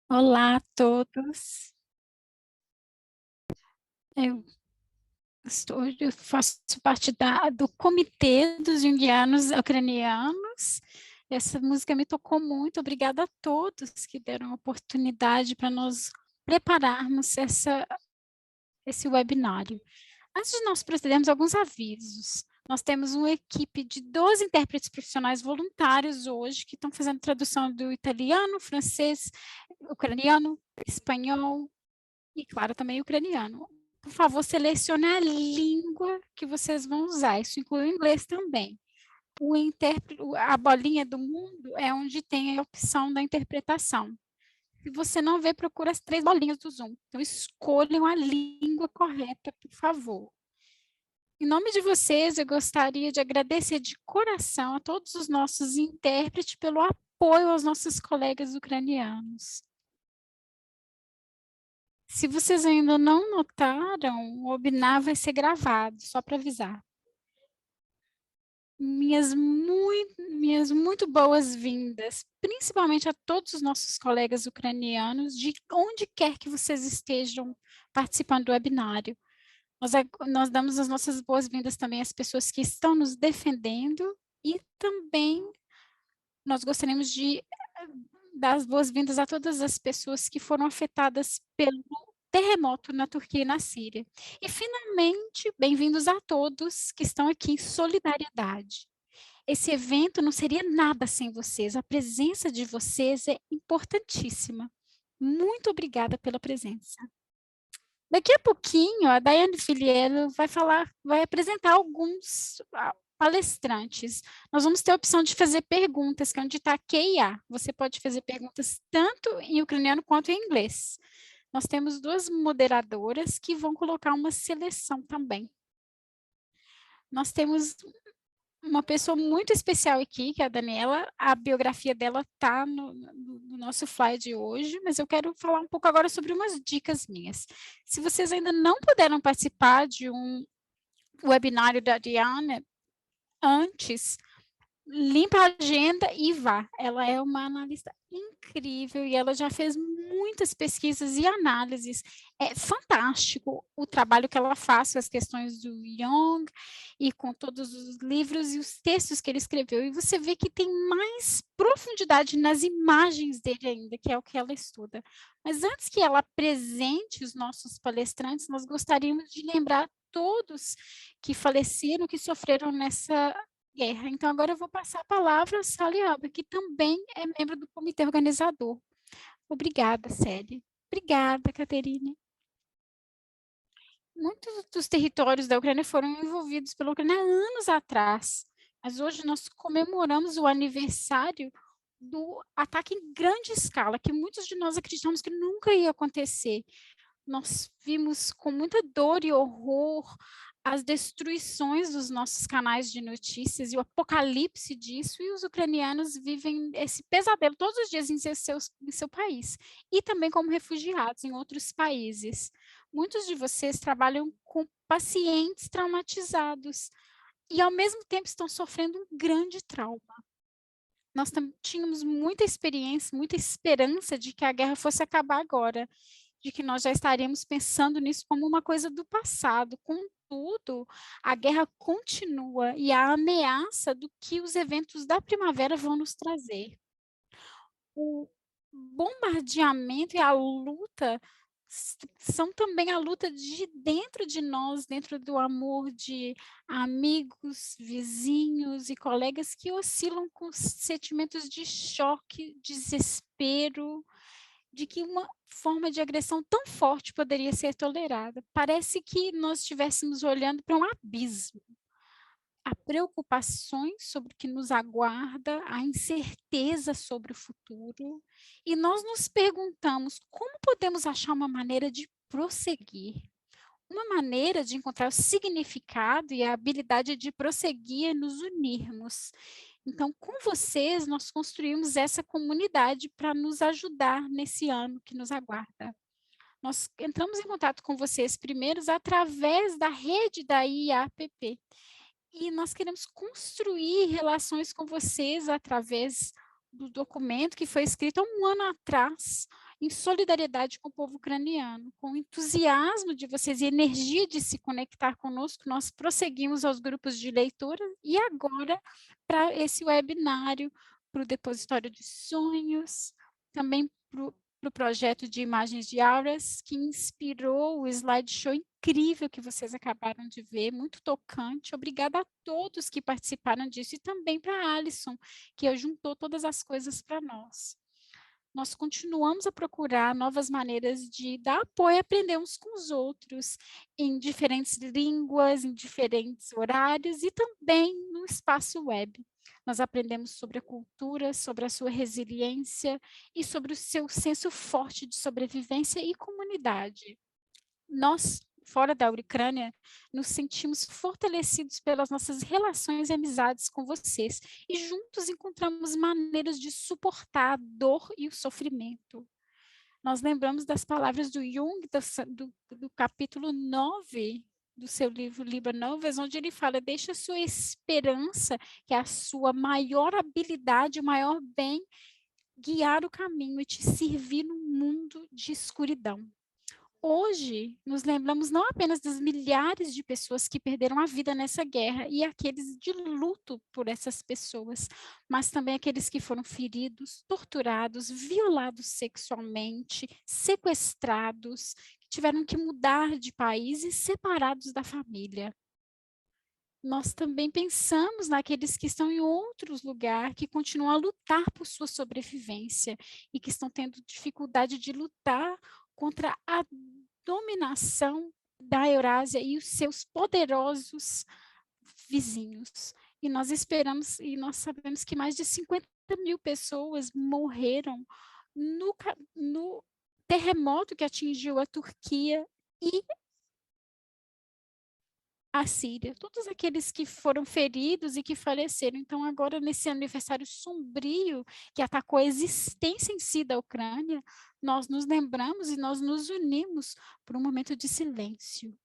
Olá a todos. Eu eu faço parte do Comitê dos Junguianos Ucranianos. Essa música me tocou muito. Obrigada a todos que deram a oportunidade para nós prepararmos esse webinário. Antes de nós procedermos, alguns avisos. Nós temos uma equipe de 12 intérpretes profissionais voluntários hoje que estão fazendo tradução do italiano, francês, ucraniano, espanhol, e, claro, também ucraniano. Por favor, selecione a língua que vocês vão usar, isso inclui o inglês também. A bolinha do mundo é onde tem a opção da interpretação. Se você não vê, procura as 3 bolinhas do Zoom. Então, escolham a língua correta, por favor. Em nome de vocês, eu gostaria de agradecer de coração a todos os nossos intérpretes pelo apoio aos nossos colegas ucranianos. Se vocês ainda não notaram, o webinar vai ser gravado, só para avisar. Minhas muito boas-vindas, principalmente a todos os nossos colegas ucranianos, de onde quer que vocês estejam participando do webinário. Nós damos as nossas boas-vindas também às pessoas que estão nos defendendo e também nós gostaríamos de dar as boas-vindas a todas as pessoas que foram afetadas pelo terremoto na Turquia e na Síria. E, finalmente, bem-vindos a todos que estão aqui em solidariedade. Esse evento não seria nada sem vocês, a presença de vocês é importantíssima. Muito obrigada pela presença. Daqui a pouquinho, a Daiane Filiero vai apresentar alguns palestrantes. Nós vamos ter a opção de fazer perguntas, que é onde está Q e A. Você pode fazer perguntas tanto em ucraniano quanto em inglês. Nós temos 2 moderadoras que vão colocar uma seleção também. Nós temos uma pessoa muito especial aqui, que é a Daniela. A biografia dela está no nosso slide hoje, mas eu quero falar um pouco agora sobre umas dicas minhas. Se vocês ainda não puderam participar de um webinário da Diana antes, limpa a agenda e vá. Ela é uma analista incrível e ela já fez muitas pesquisas e análises. É fantástico o trabalho que ela faz com as questões do Jung e com todos os livros e os textos que ele escreveu. E você vê que tem mais profundidade nas imagens dele ainda, que é o que ela estuda. Mas antes que ela apresente os nossos palestrantes, nós gostaríamos de lembrar todos que faleceram, que sofreram nessa guerra. Então, agora eu vou passar a palavra a Sally Alba, que também é membro do comitê organizador. Obrigada, Célia. Obrigada, Caterine. Muitos dos territórios da Ucrânia foram envolvidos pela Ucrânia há anos atrás, mas hoje nós comemoramos o aniversário do ataque em grande escala, que muitos de nós acreditamos que nunca ia acontecer. Nós vimos com muita dor e horror as destruições dos nossos canais de notícias e o apocalipse disso, e os ucranianos vivem esse pesadelo todos os dias em seu país, e também como refugiados em outros países. Muitos de vocês trabalham com pacientes traumatizados e, ao mesmo tempo, estão sofrendo um grande trauma. Nós tínhamos muita experiência, muita esperança de que a guerra fosse acabar agora, de que nós já estaríamos pensando nisso como uma coisa do passado. Contudo, a guerra continua e a ameaça do que os eventos da primavera vão nos trazer. O bombardeamento e a luta são também a luta de dentro de nós, dentro do amor de amigos, vizinhos e colegas que oscilam com sentimentos de choque, desespero, de que uma forma de agressão tão forte poderia ser tolerada. Parece que nós estivéssemos olhando para um abismo. Há preocupações sobre o que nos aguarda, a incerteza sobre o futuro, e nós nos perguntamos como podemos achar uma maneira de prosseguir. Uma maneira de encontrar o significado e a habilidade de prosseguir é nos unirmos. Então, com vocês, nós construímos essa comunidade para nos ajudar nesse ano que nos aguarda. Nós entramos em contato com vocês primeiros através da rede da IAPP. E nós queremos construir relações com vocês através do documento que foi escrito há um ano atrás, em solidariedade com o povo ucraniano. Com o entusiasmo de vocês e energia de se conectar conosco, nós prosseguimos aos grupos de leitura e agora para esse webinário, para o Depositório de Sonhos, também para o projeto de imagens de auras, que inspirou o slideshow incrível que vocês acabaram de ver, muito tocante. Obrigada a todos que participaram disso e também para a Alison, que juntou todas as coisas para nós. Nós continuamos a procurar novas maneiras de dar apoio e aprender uns com os outros, em diferentes línguas, em diferentes horários e também no espaço web. Nós aprendemos sobre a cultura, sobre a sua resiliência e sobre o seu senso forte de sobrevivência e comunidade. Nós, fora da Ucrânia, nos sentimos fortalecidos pelas nossas relações e amizades com vocês e juntos encontramos maneiras de suportar a dor e o sofrimento. Nós lembramos das palavras do Jung, do capítulo 9 do seu livro Liber Novas, onde ele fala, deixa a sua esperança, que é a sua maior habilidade, o maior bem, guiar o caminho e te servir no mundo de escuridão. Hoje, nos lembramos não apenas das milhares de pessoas que perderam a vida nessa guerra e aqueles de luto por essas pessoas, mas também aqueles que foram feridos, torturados, violados sexualmente, sequestrados, que tiveram que mudar de país e separados da família. Nós também pensamos naqueles que estão em outros lugares, que continuam a lutar por sua sobrevivência e que estão tendo dificuldade de lutar contra a dominação da Eurásia e os seus poderosos vizinhos. E nós esperamos, e nós sabemos que mais de 50.000 pessoas morreram no terremoto que atingiu a Turquia e a Síria, todos aqueles que foram feridos e que faleceram. Então, agora, nesse aniversário sombrio que atacou a existência em si da Ucrânia, nós nos lembramos e nós nos unimos por um momento de silêncio.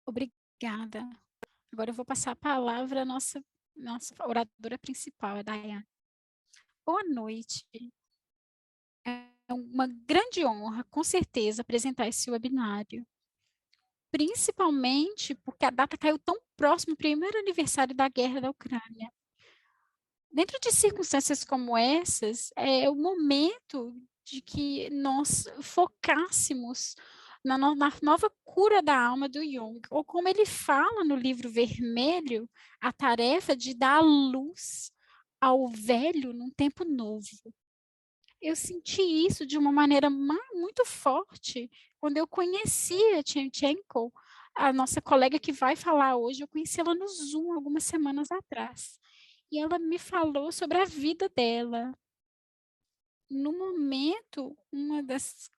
Obrigada. Agora eu vou passar a palavra à nossa oradora principal, a Dayane. Boa noite. É uma grande honra, com certeza, apresentar esse webinário, principalmente porque a data caiu tão próximo ao primeiro aniversário da guerra da Ucrânia. Dentro de circunstâncias como essas, é o momento de que nós focássemos na nova cura da alma do Jung, ou como ele fala no livro vermelho, a tarefa de dar luz ao velho num tempo novo. Eu senti isso de uma maneira muito forte quando eu conheci a Tchentchenko, a nossa colega que vai falar hoje, eu conheci ela no Zoom algumas semanas atrás. E ela me falou sobre a vida dela. No momento, uma das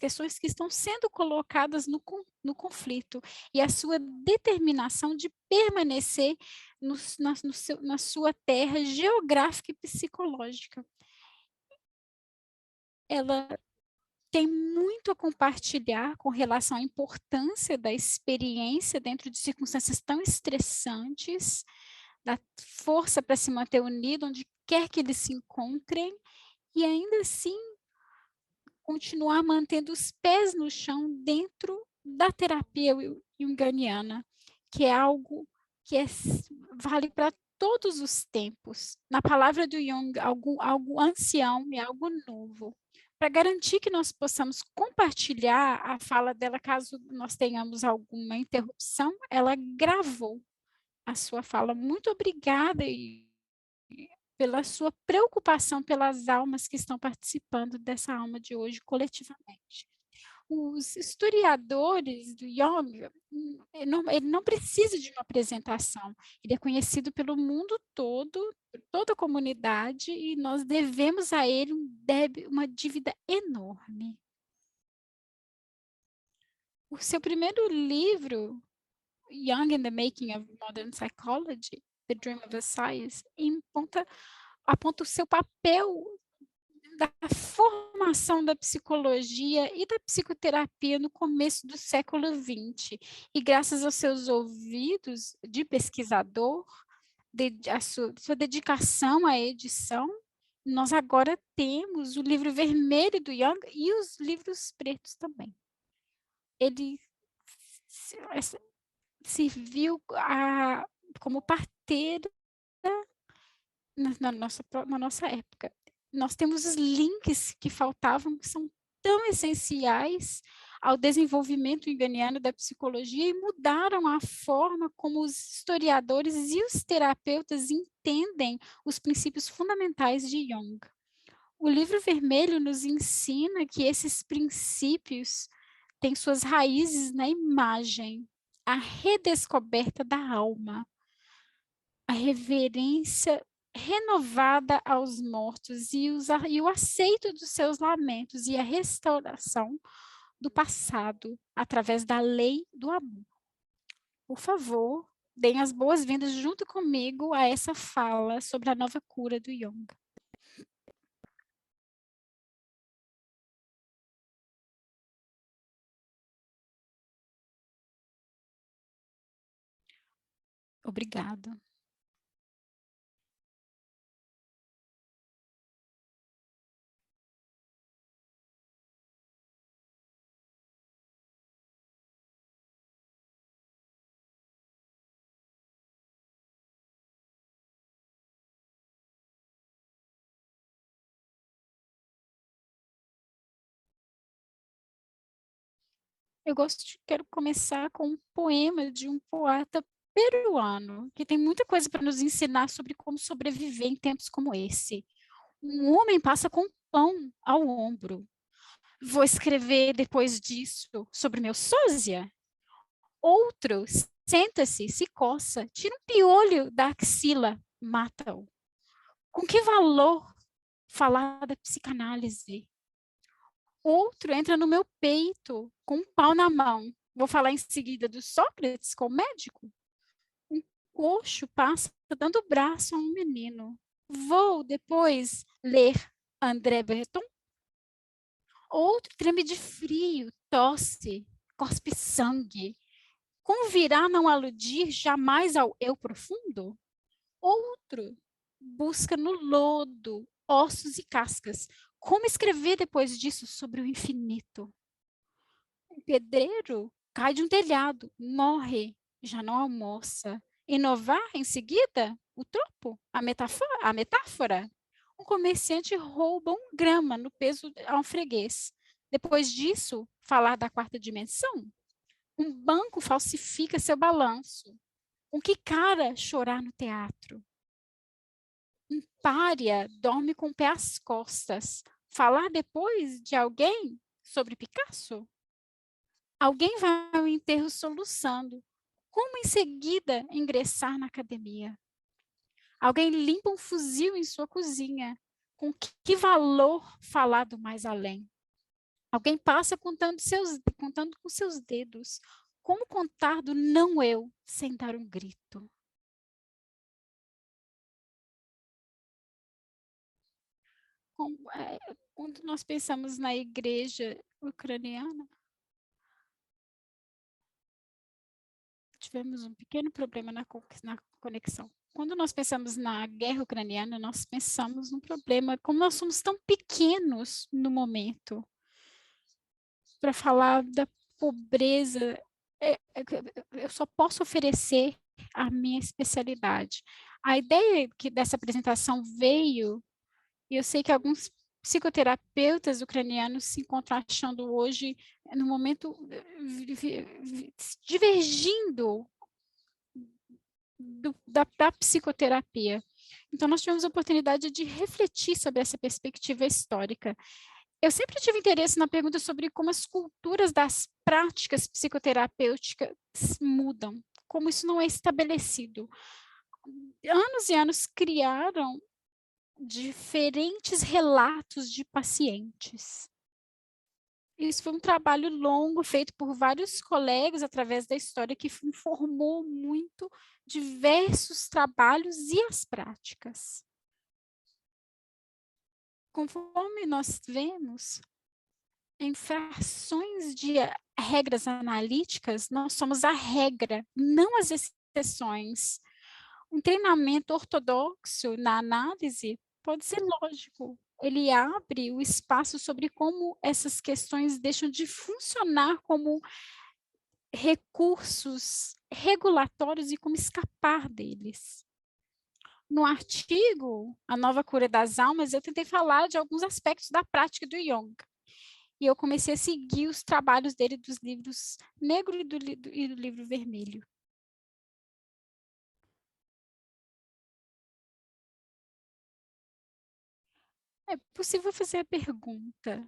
questões que estão sendo colocadas no conflito e a sua determinação de permanecer na sua terra geográfica e psicológica. Ela tem muito a compartilhar com relação à importância da experiência dentro de circunstâncias tão estressantes, da força para se manter unido onde quer que eles se encontrem e ainda assim continuar mantendo os pés no chão dentro da terapia junguiana, que é algo que vale para todos os tempos. Na palavra do Jung, algo ancião e algo novo. Para garantir que nós possamos compartilhar a fala dela, caso nós tenhamos alguma interrupção, ela gravou a sua fala. Muito obrigada pela sua preocupação pelas almas que estão participando dessa alma de hoje coletivamente. Os historiadores do Jung, ele não precisa de uma apresentação, ele é conhecido pelo mundo todo, por toda a comunidade, e nós devemos a ele uma dívida enorme. O seu primeiro livro, Jung and the Making of Modern Psychology, The Dream of a Science, aponta o seu papel da formação da psicologia e da psicoterapia no começo do século XX. E graças aos seus ouvidos de pesquisador, a sua dedicação à edição, nós agora temos o livro vermelho do Jung e os livros pretos também. Ele serviu como parteira na nossa época. Nós temos os links que faltavam, que são tão essenciais ao desenvolvimento junguiano da psicologia e mudaram a forma como os historiadores e os terapeutas entendem os princípios fundamentais de Jung. O livro vermelho nos ensina que esses princípios têm suas raízes na imagem, a redescoberta da alma, a reverência renovada aos mortos e o aceito dos seus lamentos e a restauração do passado através da lei do amor. Por favor, deem as boas-vindas junto comigo a essa fala sobre a nova cura do Jung. Obrigada. Quero começar com um poema de um poeta peruano, que tem muita coisa para nos ensinar sobre como sobreviver em tempos como esse. Um homem passa com pão ao ombro. Vou escrever depois disso sobre meu sósia? Outro senta-se, se coça, tira um piolho da axila, mata-o. Com que valor falar da psicanálise? Outro entra no meu peito com um pau na mão. Vou falar em seguida do Sócrates com o médico? Um coxo passa dando o braço a um menino. Vou depois ler André Breton? Outro treme de frio, tosse, cospe sangue. Convirá não aludir jamais ao eu profundo? Outro busca no lodo, ossos e cascas. Como escrever depois disso sobre o infinito? Um pedreiro cai de um telhado, morre, já não almoça. Inovar em seguida? O tropo? A metáfora? Um comerciante rouba um grama no peso a um freguês. Depois disso, falar da quarta dimensão? Um banco falsifica seu balanço. Com que cara chorar no teatro? Um pária dorme com o pé às costas. Falar depois de alguém sobre Picasso? Alguém vai ao enterro soluçando. Como em seguida ingressar na academia? Alguém limpa um fuzil em sua cozinha. Com que valor falar do mais além? Alguém passa contando com seus dedos. Como contar do não eu sem dar um grito? Quando nós pensamos na igreja ucraniana, tivemos um pequeno problema na conexão. Quando nós pensamos na guerra ucraniana, nós pensamos num problema, como nós somos tão pequenos no momento, para falar da pobreza, eu só posso oferecer a minha especialidade. A ideia que dessa apresentação veio, e eu sei que alguns psicoterapeutas ucranianos se encontram achando hoje, no momento, divergindo da psicoterapia. Então, nós tivemos a oportunidade de refletir sobre essa perspectiva histórica. Eu sempre tive interesse na pergunta sobre como as culturas das práticas psicoterapêuticas mudam, como isso não é estabelecido. Anos e anos criaram diferentes relatos de pacientes. Isso foi um trabalho longo, feito por vários colegas através da história, que informou muito diversos trabalhos e as práticas. Conforme nós vemos, em frações de regras analíticas, nós somos a regra, não as exceções. Um treinamento ortodoxo na análise pode ser lógico. Ele abre o espaço sobre como essas questões deixam de funcionar como recursos regulatórios e como escapar deles. No artigo A Nova Cura das Almas, eu tentei falar de alguns aspectos da prática do Jung. E eu comecei a seguir os trabalhos dele dos livros Negro e do Livro Vermelho. É possível fazer a pergunta: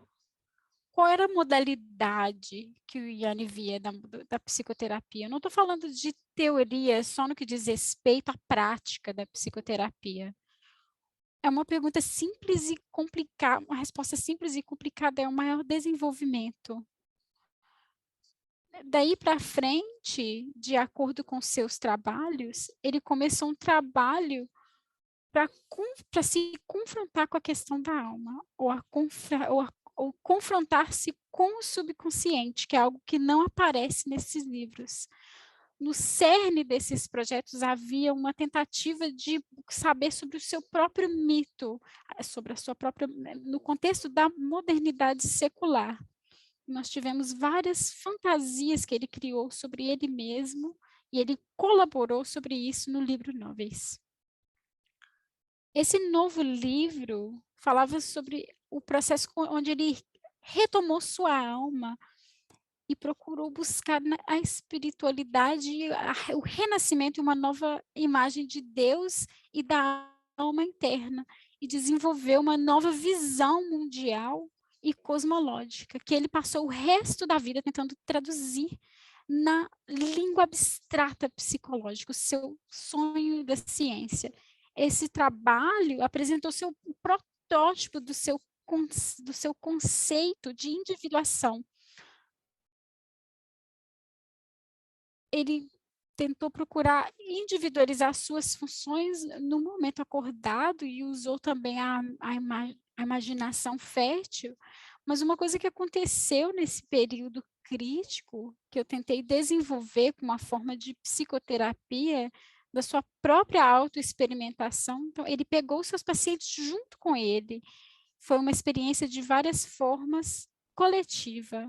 qual era a modalidade que o Yanni via da psicoterapia? Eu não estou falando de teoria só no que diz respeito à prática da psicoterapia. É uma pergunta simples e complicada, uma resposta simples e complicada é o maior desenvolvimento. Daí para frente, de acordo com seus trabalhos, ele começou um trabalho para se confrontar com a questão da alma, ou confrontar-se com o subconsciente, que é algo que não aparece nesses livros. No cerne desses projetos havia uma tentativa de saber sobre o seu próprio mito, sobre a sua própria, no contexto da modernidade secular. Nós tivemos várias fantasias que ele criou sobre ele mesmo, e ele colaborou sobre isso no livro Nobres. Esse novo livro falava sobre o processo onde ele retomou sua alma e procurou buscar a espiritualidade, o renascimento e uma nova imagem de Deus e da alma interna, e desenvolveu uma nova visão mundial e cosmológica, que ele passou o resto da vida tentando traduzir na língua abstrata psicológica, o seu sonho da ciência. Esse trabalho apresentou seu protótipo do seu conceito de individuação. Ele tentou procurar individualizar suas funções no momento acordado e usou também a imaginação fértil, mas uma coisa que aconteceu nesse período crítico, que eu tentei desenvolver com uma forma de psicoterapia, da sua própria autoexperimentação, então ele pegou seus pacientes junto com ele, foi uma experiência de várias formas coletiva.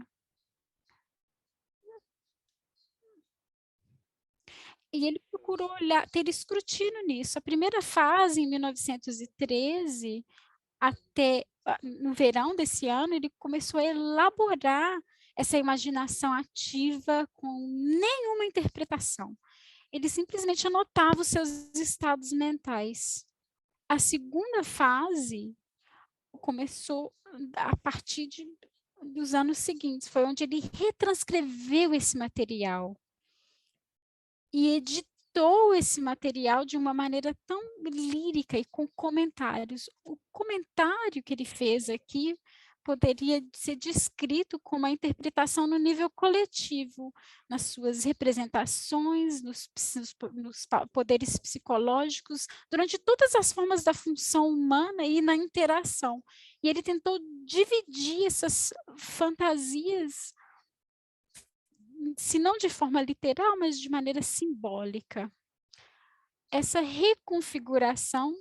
E ele procurou olhar, ter escrutínio nisso. A primeira fase, em 1913, até no verão desse ano, ele começou a elaborar essa imaginação ativa com nenhuma interpretação. Ele simplesmente anotava os seus estados mentais. A segunda fase começou a partir dos anos seguintes, foi onde ele retranscreveu esse material e editou esse material de uma maneira tão lírica e com comentários. O comentário que ele fez aqui poderia ser descrito como a interpretação no nível coletivo, nas suas representações, nos poderes psicológicos, durante todas as formas da função humana e na interação. E ele tentou dividir essas fantasias, se não de forma literal, mas de maneira simbólica. Essa reconfiguração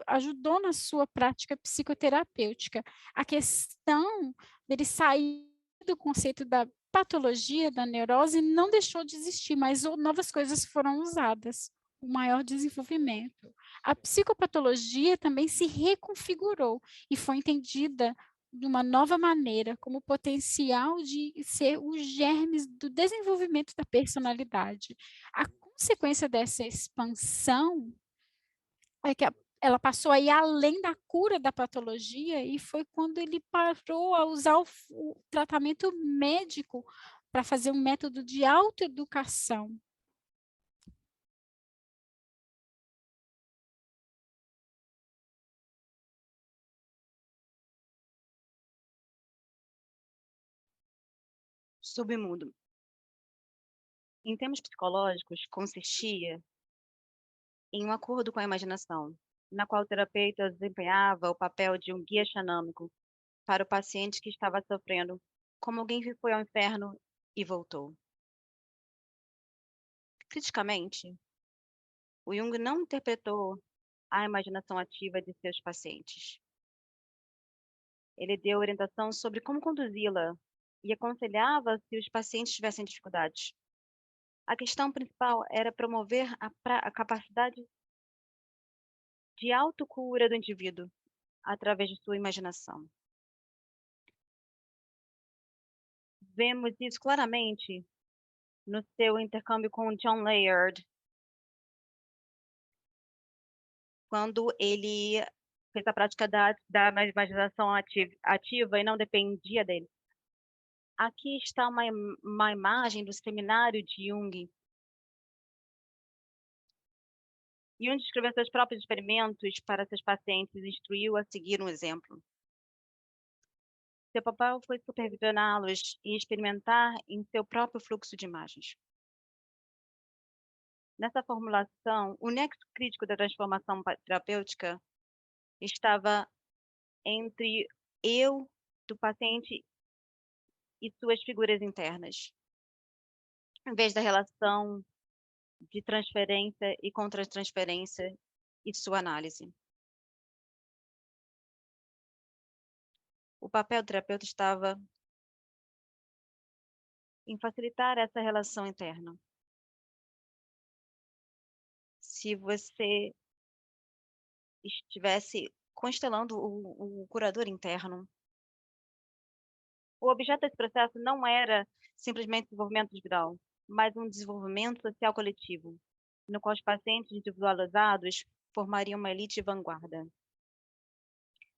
ajudou na sua prática psicoterapêutica. A questão dele sair do conceito da patologia da neurose não deixou de existir, mas novas coisas foram usadas, o maior desenvolvimento. A psicopatologia também se reconfigurou e foi entendida de uma nova maneira, como potencial de ser os germes do desenvolvimento da personalidade. A consequência dessa expansão é que ela passou a ir além da cura da patologia e foi quando ele parou a usar o tratamento médico para fazer um método de autoeducação. Submundo. Em termos psicológicos, consistia em um acordo com a imaginação, na qual o terapeuta desempenhava o papel de um guia xanâmico para o paciente que estava sofrendo, como alguém que foi ao inferno e voltou. Criticamente, o Jung não interpretou a imaginação ativa de seus pacientes. Ele deu orientação sobre como conduzi-la e aconselhava se os pacientes tivessem dificuldades. A questão principal era promover a capacidade de autocura do indivíduo através de sua imaginação. Vemos isso claramente no seu intercâmbio com John Layard, quando ele fez a prática da imaginação ativa e não dependia dele. Aqui está uma imagem do seminário de Jung. Jung descreveu seus próprios experimentos para seus pacientes e instruiu a seguir um exemplo. Seu papel foi supervisioná-los e experimentar em seu próprio fluxo de imagens. Nessa formulação, o nexo crítico da transformação terapêutica estava entre eu do paciente e suas figuras internas, em vez da relação de transferência e contra-transferência e sua análise. O papel do terapeuta estava em facilitar essa relação interna. Se você estivesse constelando o curador interno, o objeto desse processo não era simplesmente desenvolvimento individual, mas um desenvolvimento social coletivo, no qual os pacientes individualizados formariam uma elite vanguarda.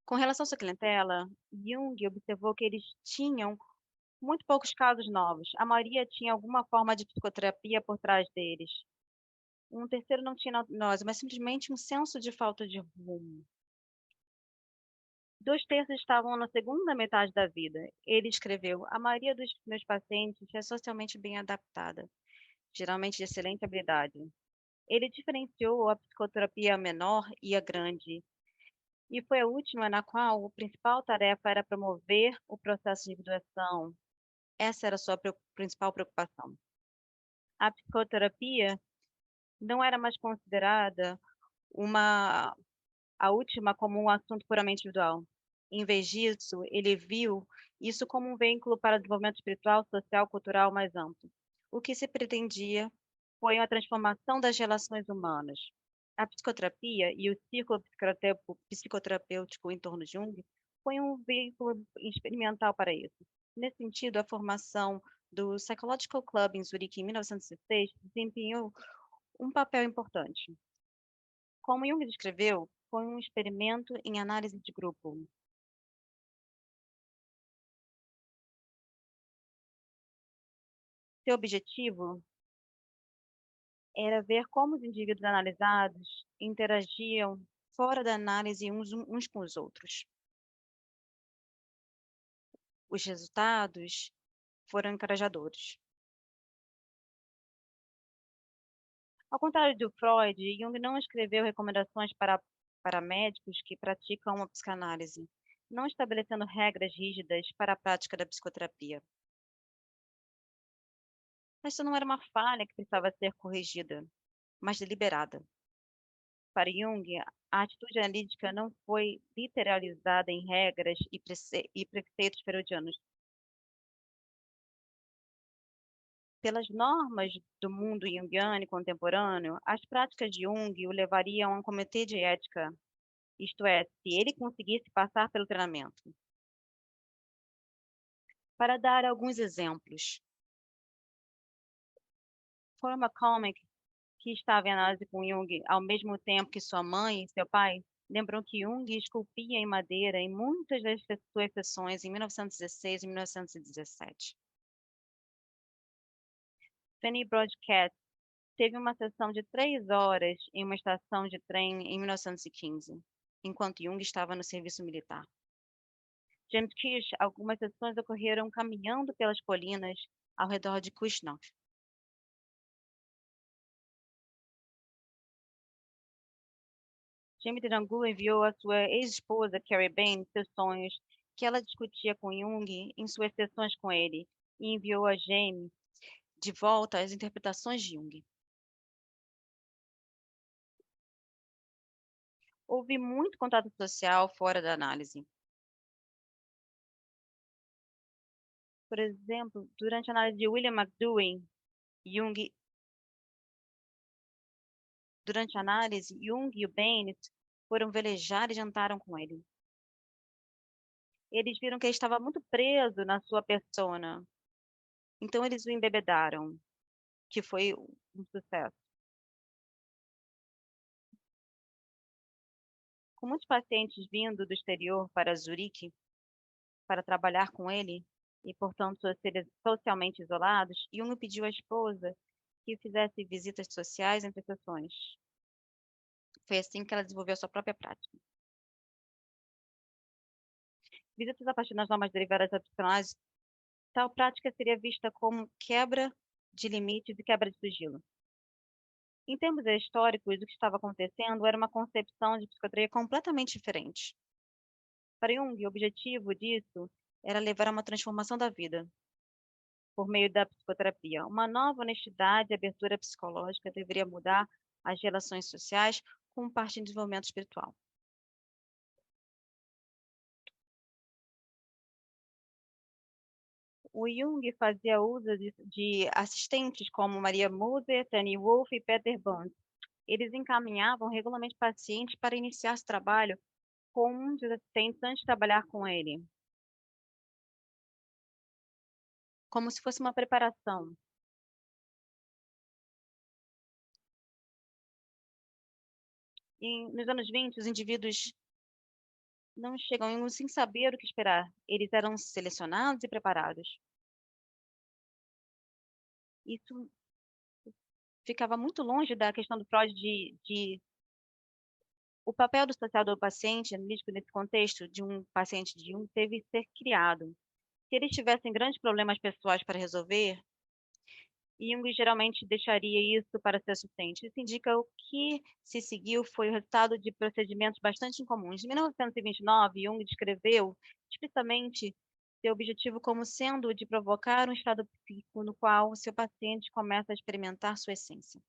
Com relação à sua clientela, Jung observou que eles tinham muito poucos casos novos. A maioria tinha alguma forma de psicoterapia por trás deles. Um terceiro não tinha gnose, mas simplesmente um senso de falta de rumo. 2/3 estavam na segunda metade da vida. Ele escreveu: a maioria dos meus pacientes é socialmente bem adaptada, geralmente de excelente habilidade. Ele diferenciou a psicoterapia menor e a grande, e foi a última na qual a principal tarefa era promover o processo de individuação. Essa era a sua principal preocupação. A psicoterapia não era mais considerada uma a última como um assunto puramente individual. Em vez disso, ele viu isso como um veículo para o desenvolvimento espiritual, social, cultural mais amplo. O que se pretendia foi a transformação das relações humanas. A psicoterapia e o círculo psicoterapêutico em torno de Jung foi um veículo experimental para isso. Nesse sentido, a formação do Psychological Club em Zurique em 1906 desempenhou um papel importante. Como Jung descreveu, foi um experimento em análise de grupo. Seu objetivo era ver como os indivíduos analisados interagiam fora da análise uns com os outros. Os resultados foram encorajadores. Ao contrário do Freud, Jung não escreveu recomendações para médicos que praticam a psicanálise, não estabelecendo regras rígidas para a prática da psicoterapia. Essa não era uma falha que precisava ser corrigida, mas deliberada. Para Jung, a atitude analítica não foi literalizada em regras e preceitos freudianos. Pelas normas do mundo junguiano e contemporâneo, as práticas de Jung o levariam a um comitê de ética, isto é, se ele conseguisse passar pelo treinamento. Para dar alguns exemplos, Forma Comic, que estava em análise com Jung ao mesmo tempo que sua mãe e seu pai, lembrou que Jung esculpia em madeira em muitas das suas sessões em 1916 e 1917. Fanny Broadcast teve uma sessão de 3 horas em uma estação de trem em 1915, enquanto Jung estava no serviço militar. James Kirsch, algumas sessões ocorreram caminhando pelas colinas ao redor de Kushnow. James Rangu enviou à sua ex-esposa, Carrie Bain, seus sonhos, que ela discutia com Jung em suas sessões com ele, e enviou a James de volta as interpretações de Jung. Houve muito contato social fora da análise. Por exemplo, durante a análise de William McDougall, Jung e o Bain foram velejar e jantaram com ele. Eles viram que ele estava muito preso na sua persona. Então eles o embebedaram, que foi um sucesso. Com muitos pacientes vindo do exterior para Zurique para trabalhar com ele e, portanto, socialmente isolados, Jung pediu à esposa que fizesse visitas sociais entre sessões. Foi assim que ela desenvolveu a sua própria prática. Visitas a partir das normas derivadas da psicanálise, tal prática seria vista como quebra de limites e quebra de sigilo. Em termos históricos, o que estava acontecendo era uma concepção de psicoterapia completamente diferente. Para Jung, o objetivo disso era levar a uma transformação da vida, por meio da psicoterapia. Uma nova honestidade e abertura psicológica deveria mudar as relações sociais como parte do desenvolvimento espiritual. O Jung fazia uso de assistentes como Maria Moser, Tani Wolff e Peter Burns. Eles encaminhavam regularmente pacientes para iniciar esse trabalho com um dos assistentes antes de trabalhar com ele, como se fosse uma preparação. Nos anos 20, os indivíduos não chegam sem saber o que esperar. Eles eram selecionados e preparados. Isso ficava muito longe da questão do Freud o papel do social do paciente analítico nesse contexto de um paciente de Jung teve que ser criado. Se eles tivessem grandes problemas pessoais para resolver, Jung geralmente deixaria isso para seu assistente. Isso indica o que se seguiu foi o resultado de procedimentos bastante incomuns. Em 1929, Jung descreveu explicitamente seu objetivo como sendo o de provocar um estado psíquico no qual o seu paciente começa a experimentar sua essência.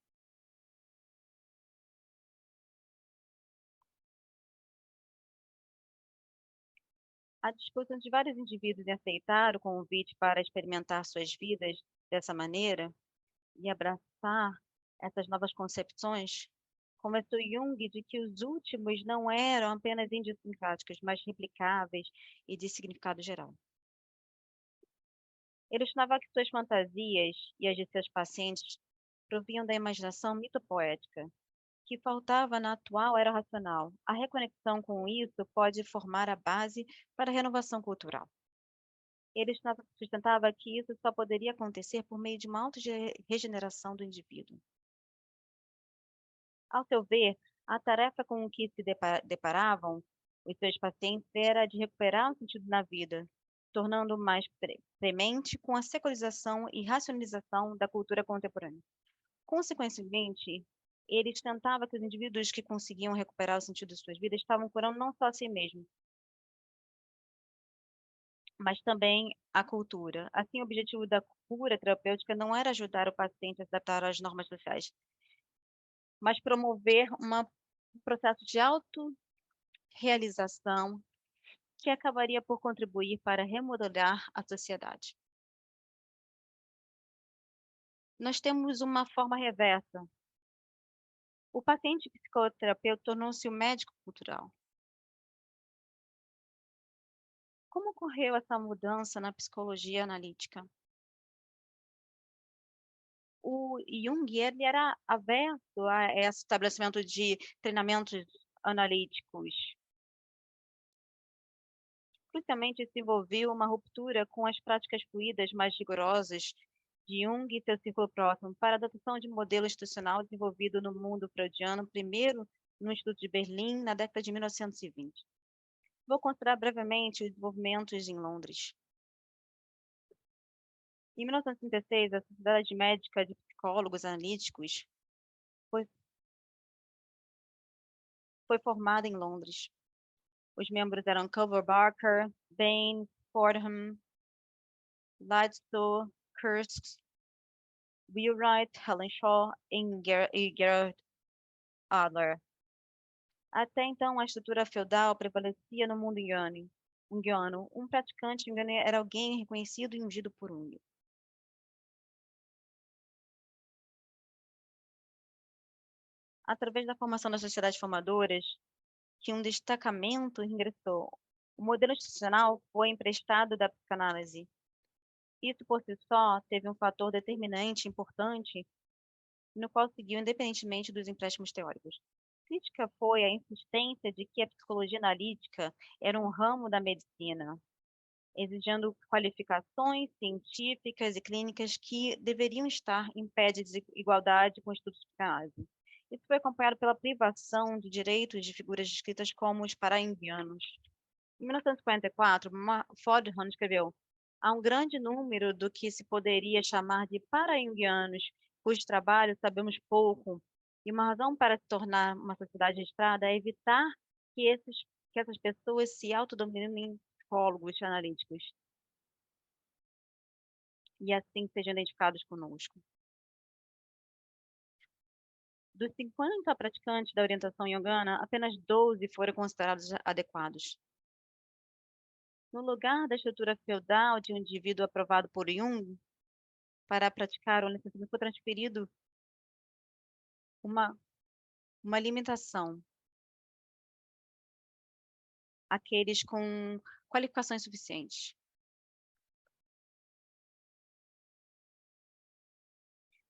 A disposição de vários indivíduos em aceitar o convite para experimentar suas vidas dessa maneira e abraçar essas novas concepções, convenceu Jung de que os últimos não eram apenas idiosincráticos, mas replicáveis e de significado geral. Ele estimava que suas fantasias e as de seus pacientes provinham da imaginação mitopoética. O que faltava na atual era racional. A reconexão com isso pode formar a base para a renovação cultural. Ele sustentava que isso só poderia acontecer por meio de uma auto-regeneração do indivíduo. Ao seu ver, a tarefa com que se deparavam os seus pacientes era de recuperar o sentido na vida, tornando mais premente com a secularização e racionalização da cultura contemporânea. Consequentemente, ele tentava que os indivíduos que conseguiam recuperar o sentido de suas vidas estavam curando não só a si mesmos, mas também a cultura. Assim, o objetivo da cura terapêutica não era ajudar o paciente a se adaptar às normas sociais, mas promover um processo de autorrealização que acabaria por contribuir para remodelar a sociedade. nós temos uma forma reversa. O paciente psicoterapeuta tornou-se o médico cultural. Como ocorreu essa mudança na psicologia analítica? O Jung, ele era averso a esse estabelecimento de treinamentos analíticos. Crucialmente, se envolveu uma ruptura com as práticas fluídas mais rigorosas de Jung e seu círculo próximo para a adoção de modelo institucional desenvolvido no mundo freudiano, primeiro no Instituto de Berlim, na década de 1920. Vou considerar brevemente os desenvolvimentos em Londres. Em 1936, a Sociedade Médica de Psicólogos Analíticos foi formada em Londres. Os membros eram Culver Barker, Bain, Fordham, Lidstone, Kurtz, Wheelwright, Helen Shaw e Gerard Adler. Até então, a estrutura feudal prevalecia no mundo junguiano. Um praticante junguiano era alguém reconhecido e ungido por Jung. Através da formação das sociedades formadoras, que um destacamento ingressou. O modelo institucional foi emprestado da psicanálise. Isso, por si só, teve um fator determinante importante, no qual seguiu independentemente dos empréstimos teóricos. A crítica foi a insistência de que a psicologia analítica era um ramo da medicina, exigindo qualificações científicas e clínicas que deveriam estar em pé de igualdade com estudos de psicanálise. Isso foi acompanhado pela privação de direitos de figuras descritas como os para-junguianos. Em 1944, Fordham escreveu: há um grande número do que se poderia chamar de para-junguianos, cujo trabalho sabemos pouco, e uma razão para se tornar uma sociedade registrada é evitar que essas pessoas se autodominem psicólogos analíticos e assim sejam identificados conosco. Dos 50 praticantes da orientação junguiana, apenas 12 foram considerados adequados. No lugar da estrutura feudal de um indivíduo aprovado por Jung para praticar o licenciamento, foi transferido uma limitação àqueles com qualificações suficientes.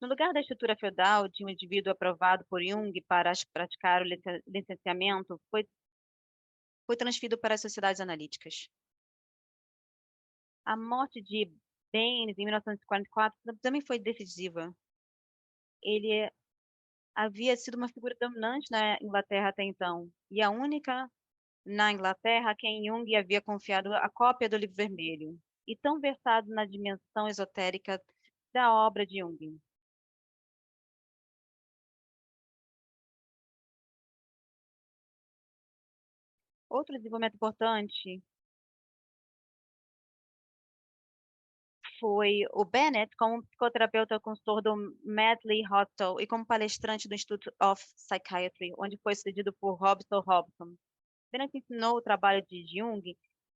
No lugar da estrutura feudal de um indivíduo aprovado por Jung para praticar o licenciamento, foi transferido para as sociedades analíticas. A morte de Baines em 1944 também foi decisiva. Ele havia sido uma figura dominante na Inglaterra até então, e a única na Inglaterra a quem Jung havia confiado a cópia do Livro Vermelho, e tão versado na dimensão esotérica da obra de Jung. Outro desenvolvimento importante foi o Bennett como psicoterapeuta consultor do Medley Hospital e como palestrante do Institute of Psychiatry, onde foi sucedido por Robson. Bennett ensinou o trabalho de Jung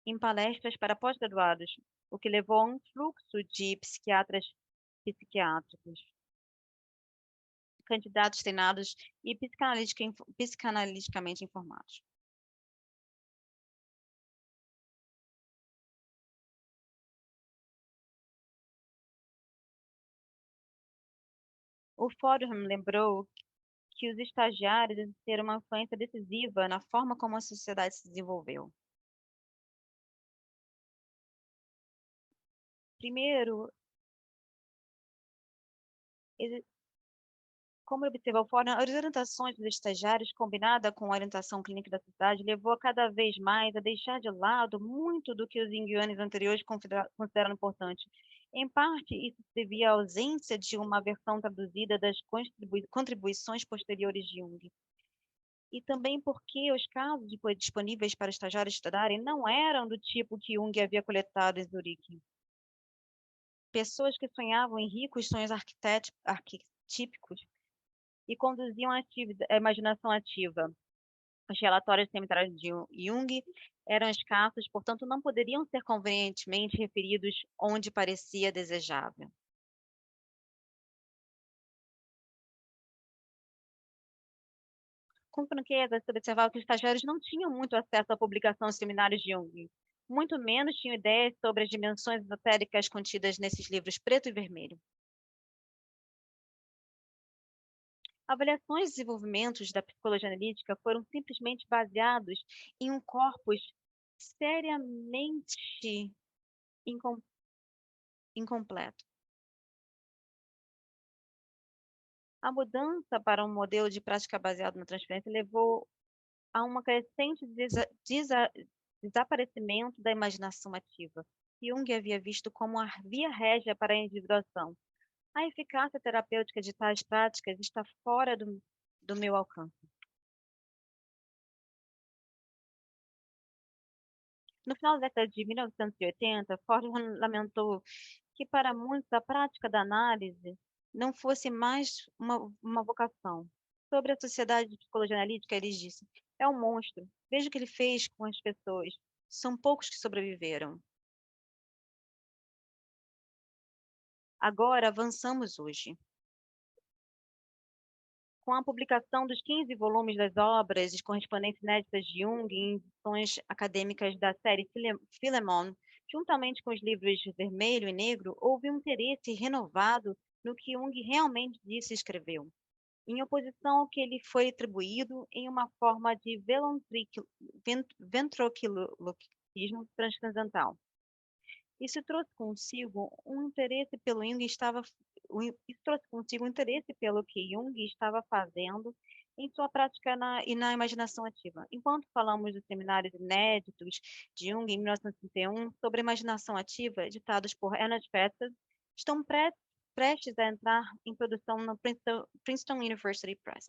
em palestras para pós-graduados, o que levou a um fluxo de psiquiatras psiquiátricos, candidatos treinados e psicanaliticamente informados. O Fordham lembrou que os estagiários exerceram uma influência decisiva na forma como a sociedade se desenvolveu. Primeiro, como observou Fordham, as orientações dos estagiários, combinada com a orientação clínica da sociedade, levou a cada vez mais a deixar de lado muito do que os junguianos anteriores consideraram importante. Em parte, isso se devia à ausência de uma versão traduzida das contribuições posteriores de Jung. E também porque os casos disponíveis para estagiários estudarem não eram do tipo que Jung havia coletado em Zurique. Pessoas que sonhavam em ricos sonhos arquetípicos e conduziam a imaginação ativa. Os relatórios seminários de Jung eram escassos, portanto, não poderiam ser convenientemente referidos onde parecia desejável. Com franqueza, se observava que os estagiários não tinham muito acesso à publicação dos seminários de Jung, muito menos tinham ideias sobre as dimensões esotéricas contidas nesses livros preto e vermelho. Avaliações e desenvolvimentos da psicologia analítica foram simplesmente baseados em um corpus seriamente incom- incompleto. A mudança para um modelo de prática baseado na transferência levou a uma crescente desaparecimento da imaginação ativa, que Jung havia visto como a via régia para a individuação. A eficácia terapêutica de tais práticas está fora do meu alcance. No final da década de 1980, Ford lamentou que para muitos a prática da análise não fosse mais uma vocação. Sobre a Sociedade de Psicologia Analítica, ele disse: é um monstro. Veja o que ele fez com as pessoas. São poucos que sobreviveram. Agora avançamos hoje. Com a publicação dos 15 volumes das obras e correspondências inéditas de Jung em edições acadêmicas da série Philemon, juntamente com os livros Vermelho e Negro, houve um interesse renovado no que Jung realmente disse e escreveu, em oposição ao que lhe foi atribuído em uma forma de ventriloquismo transcendental. Isso trouxe consigo um interesse pelo Jung estava isso trouxe consigo um interesse pelo que Jung estava fazendo em sua prática e na imaginação ativa. Enquanto falamos dos seminários inéditos de Jung em 1931 sobre imaginação ativa, ditados por Ernest Fetter, estão prestes a entrar em produção no Princeton University Press.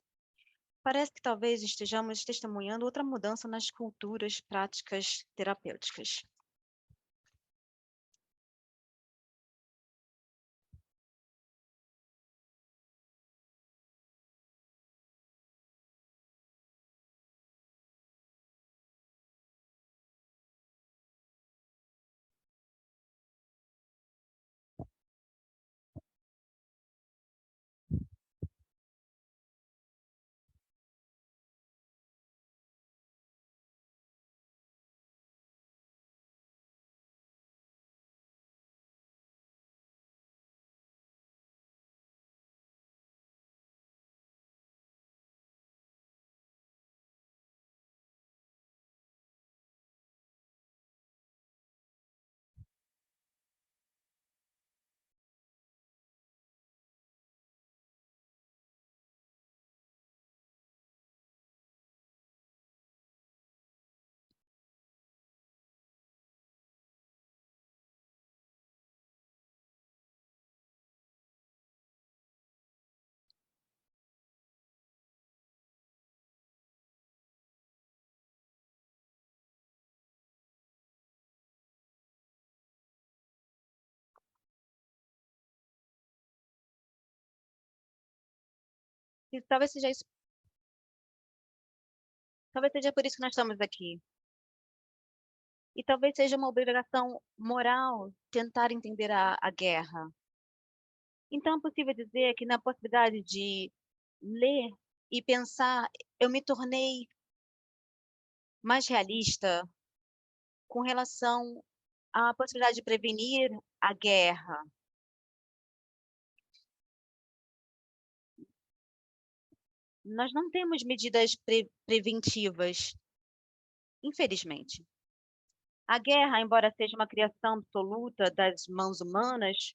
Parece que talvez estejamos testemunhando outra mudança nas culturas práticas terapêuticas. E talvez seja por isso que nós estamos aqui. E talvez seja uma obrigação moral tentar entender a guerra. Então, é possível dizer que na possibilidade de ler e pensar, eu me tornei mais realista com relação à possibilidade de prevenir a guerra. Nós não temos medidas preventivas, infelizmente. A guerra, embora seja uma criação absoluta das mãos humanas,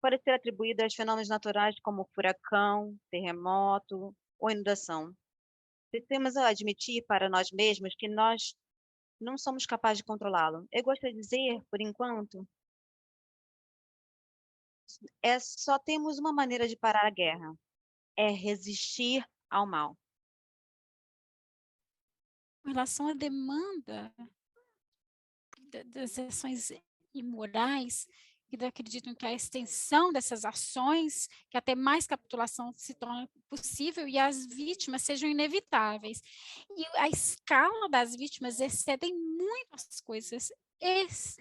pode ser atribuída aos fenômenos naturais como furacão, terremoto ou inundação. Precisamos admitir para nós mesmos que nós não somos capazes de controlá-lo. Eu gostaria de dizer, por enquanto, só temos uma maneira de parar a guerra: é resistir ao mal. Com relação à demanda das ações imorais, que acreditam que a extensão dessas ações, que até mais capitulação se torna possível e as vítimas sejam inevitáveis. E a escala das vítimas excedem muito as coisas.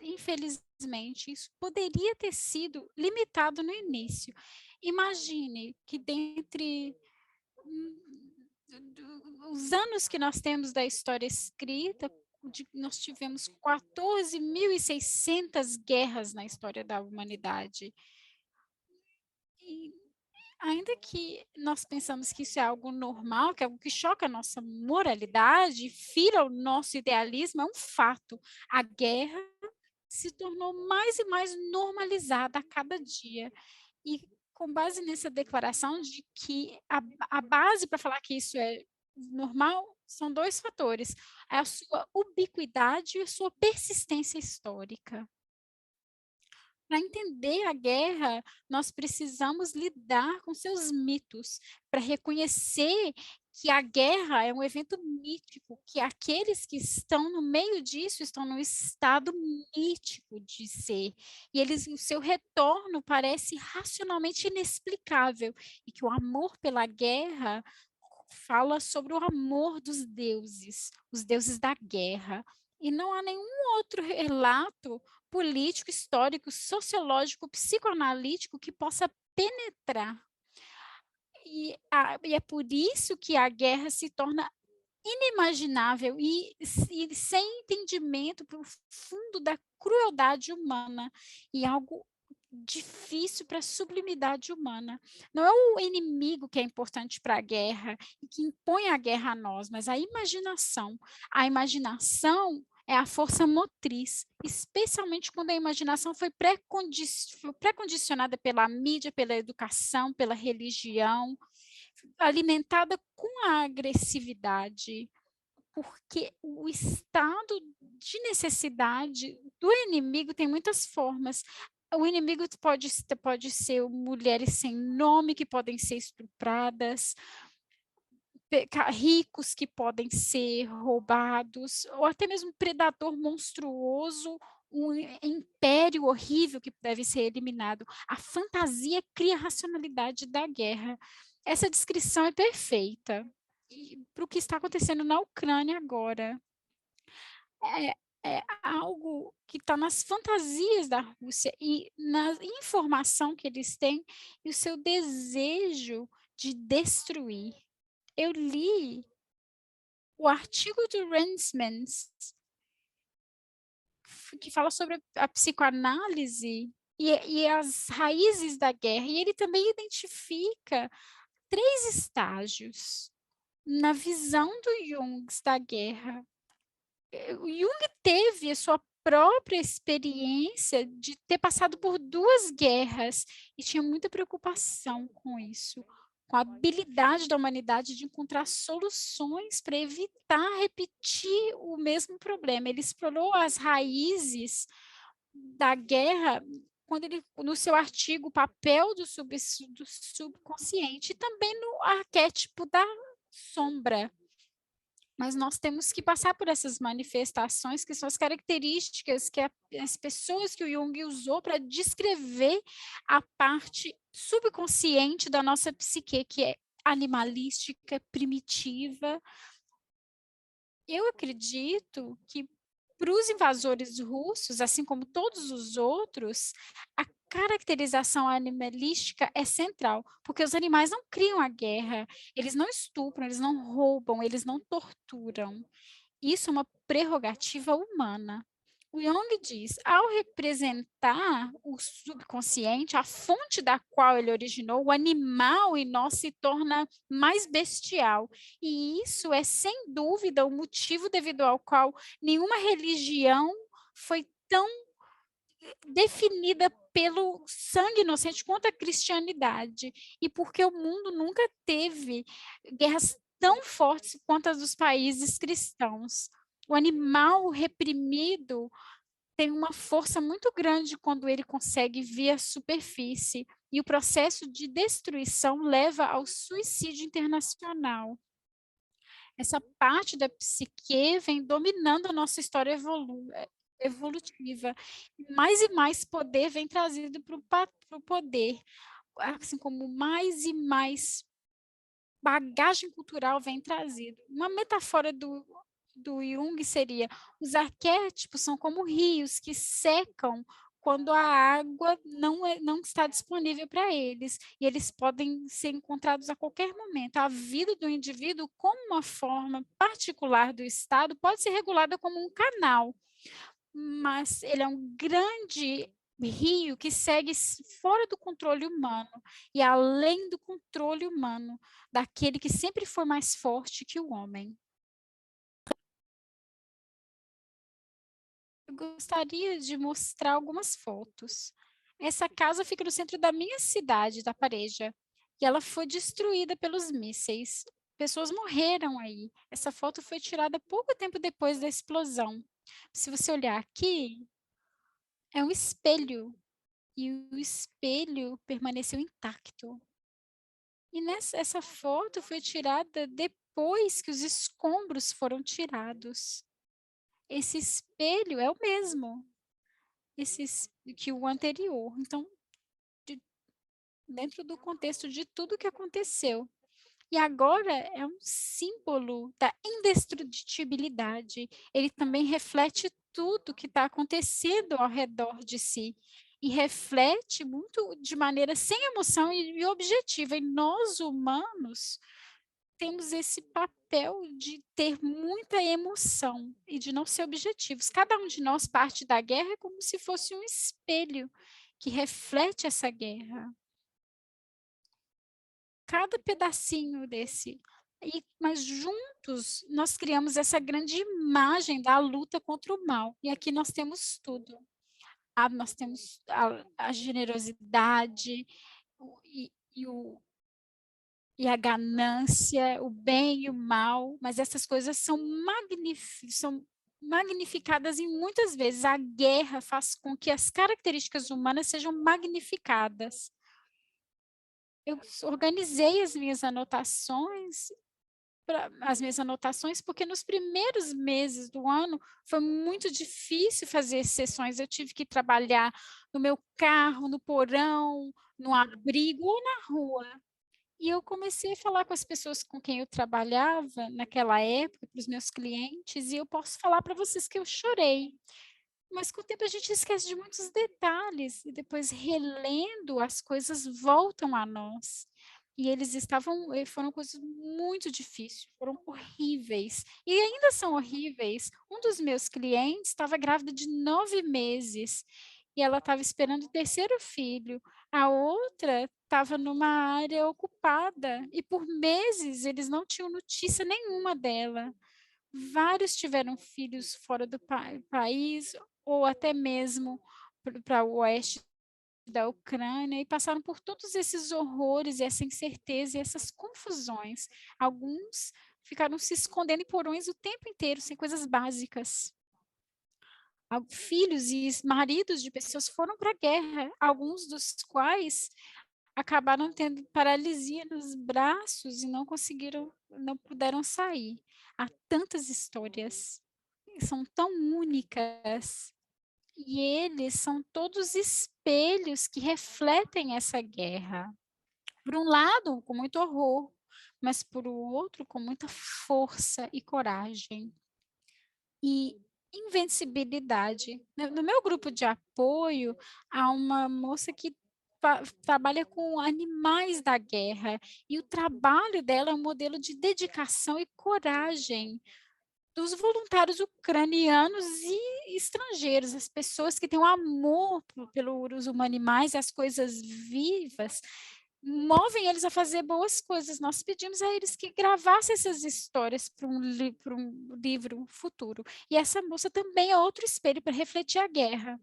Infelizmente, isso poderia ter sido limitado no início. Imagine que dentre os anos que nós temos da história escrita, nós tivemos 14.600 guerras na história da humanidade. E ainda que nós pensamos que isso é algo normal, que é algo que choca a nossa moralidade, fira o nosso idealismo, é um fato. A guerra se tornou mais e mais normalizada a cada dia. E com base nessa declaração de que a base para falar que isso é normal são 2 fatores: é a sua ubiquidade e a sua persistência histórica. Para entender a guerra, nós precisamos lidar com seus mitos, para reconhecer que a guerra é um evento mítico, que aqueles que estão no meio disso estão num estado mítico de ser, e eles o seu retorno parece racionalmente inexplicável, e que o amor pela guerra fala sobre o amor dos deuses, os deuses da guerra, e não há nenhum outro relato político, histórico, sociológico, psicoanalítico que possa penetrar. E é por isso que a guerra se torna inimaginável e sem entendimento profundo da crueldade humana e algo difícil para a sublimidade humana. Não é o inimigo que é importante para a guerra e que impõe a guerra a nós, mas a imaginação. A imaginação é a força motriz, especialmente quando a imaginação foi pré-condicionada pela mídia, pela educação, pela religião, alimentada com a agressividade, porque o estado de necessidade do inimigo tem muitas formas. O inimigo pode ser mulheres sem nome que podem ser estupradas, ricos que podem ser roubados, ou até mesmo um predador monstruoso, um império horrível que deve ser eliminado. A fantasia cria a racionalidade da guerra. Essa descrição é perfeita para o que está acontecendo na Ucrânia agora. É, é algo que está nas fantasias da Rússia e na informação que eles têm e o seu desejo de destruir. Eu li o artigo do Ransmans, que fala sobre a psicoanálise e as raízes da guerra, e ele também identifica 3 estágios na visão do Jung da guerra. O Jung teve a sua própria experiência de ter passado por 2 guerras e tinha muita preocupação com isso, com a habilidade da humanidade de encontrar soluções para evitar repetir o mesmo problema. Ele explorou as raízes da guerra quando ele, no seu artigo, o papel do subconsciente e também no arquétipo da sombra. Mas nós temos que passar por essas manifestações, que são as características que as pessoas que o Jung usou para descrever a parte subconsciente da nossa psique, que é animalística, primitiva. Eu acredito que para os invasores russos, assim como todos os outros, a caracterização animalística é central, porque os animais não criam a guerra, eles não estupram, eles não roubam, eles não torturam. Isso é uma prerrogativa humana. O Jung diz, ao representar o subconsciente, a fonte da qual ele originou, o animal em nós se torna mais bestial. E isso é, sem dúvida, o motivo devido ao qual nenhuma religião foi tão definida pelo sangue inocente quanto a cristianidade. E porque o mundo nunca teve guerras tão fortes quanto as dos países cristãos. O animal reprimido tem uma força muito grande quando ele consegue vir à superfície, e o processo de destruição leva ao suicídio internacional. Essa parte da psique vem dominando a nossa história evolutiva. Mais e mais poder vem trazido para o poder, assim como mais e mais bagagem cultural vem trazido. Uma metáfora do Jung seria: os arquétipos são como rios que secam quando a água não está disponível para eles, e eles podem ser encontrados a qualquer momento. A vida do indivíduo, como uma forma particular do Estado, pode ser regulada como um canal, mas ele é um grande rio que segue fora do controle humano e além do controle humano, daquele que sempre foi mais forte que o homem. Eu gostaria de mostrar algumas fotos. Essa casa fica no centro da minha cidade, da Pareja, e ela foi destruída pelos mísseis. Pessoas morreram aí. Essa foto foi tirada pouco tempo depois da explosão. Se você olhar aqui, é um espelho, e o espelho permaneceu intacto. E essa foto foi tirada depois que os escombros foram tirados. Esse espelho é o mesmo. Esses que o anterior. Então, de dentro do contexto de tudo que aconteceu. E agora é um símbolo da indestrutibilidade. Ele também reflete tudo que está acontecendo ao redor de si. E reflete muito de maneira sem emoção e objetiva. E nós, humanos, temos esse papel de ter muita emoção e de não ser objetivos. Cada um de nós parte da guerra como se fosse um espelho que reflete essa guerra. Cada pedacinho desse. Mas juntos nós criamos essa grande imagem da luta contra o mal. E aqui nós temos tudo. Nós temos a generosidade e e a ganância, o bem e o mal, mas essas coisas são magnificadas em muitas vezes. A guerra faz com que as características humanas sejam magnificadas. Eu organizei as minhas anotações, porque nos primeiros meses do ano foi muito difícil fazer sessões. Eu tive que trabalhar no meu carro, no porão, no abrigo ou na rua. E eu comecei a falar com as pessoas com quem eu trabalhava naquela época, para os meus clientes, e eu posso falar para vocês que eu chorei. Mas com o tempo a gente esquece de muitos detalhes, e depois relendo as coisas voltam a nós. E foram coisas muito difíceis, foram horríveis, e ainda são horríveis. Um dos meus clientes estava grávida de 9 meses, e ela estava esperando o terceiro filho. A outra estava numa área ocupada, e por meses eles não tinham notícia nenhuma dela. Vários tiveram filhos fora do país, ou até mesmo para o oeste da Ucrânia, e passaram por todos esses horrores, e essa incerteza e essas confusões. Alguns ficaram se escondendo em porões o tempo inteiro, sem coisas básicas. Filhos e maridos de pessoas foram para a guerra, alguns dos quais acabaram tendo paralisia nos braços e não puderam sair. Há tantas histórias, são tão únicas, e eles são todos espelhos que refletem essa guerra. Por um lado, com muito horror, mas por outro, com muita força e coragem. E invencibilidade. No meu grupo de apoio, há uma moça que trabalha com animais da guerra, e o trabalho dela é um modelo de dedicação e coragem dos voluntários ucranianos e estrangeiros, as pessoas que têm um amor pelos animais e as coisas vivas, movem eles a fazer boas coisas. Nós pedimos a eles que gravassem essas histórias para um livro futuro. E essa moça também é outro espelho para refletir a guerra.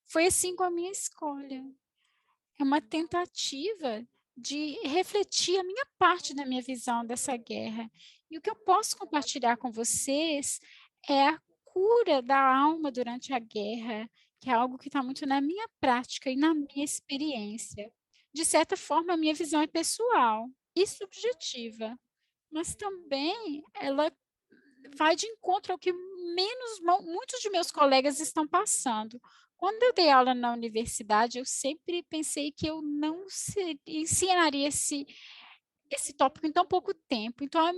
Foi assim com a minha escolha. É uma tentativa de refletir a minha parte da minha visão dessa guerra. E o que eu posso compartilhar com vocês é a cura da alma durante a guerra, que é algo que está muito na minha prática e na minha experiência. De certa forma, a minha visão é pessoal e subjetiva, mas também ela vai de encontro ao que muitos de meus colegas estão passando. Quando eu dei aula na universidade, eu sempre pensei que eu não ensinaria esse tópico em tão pouco tempo. Então,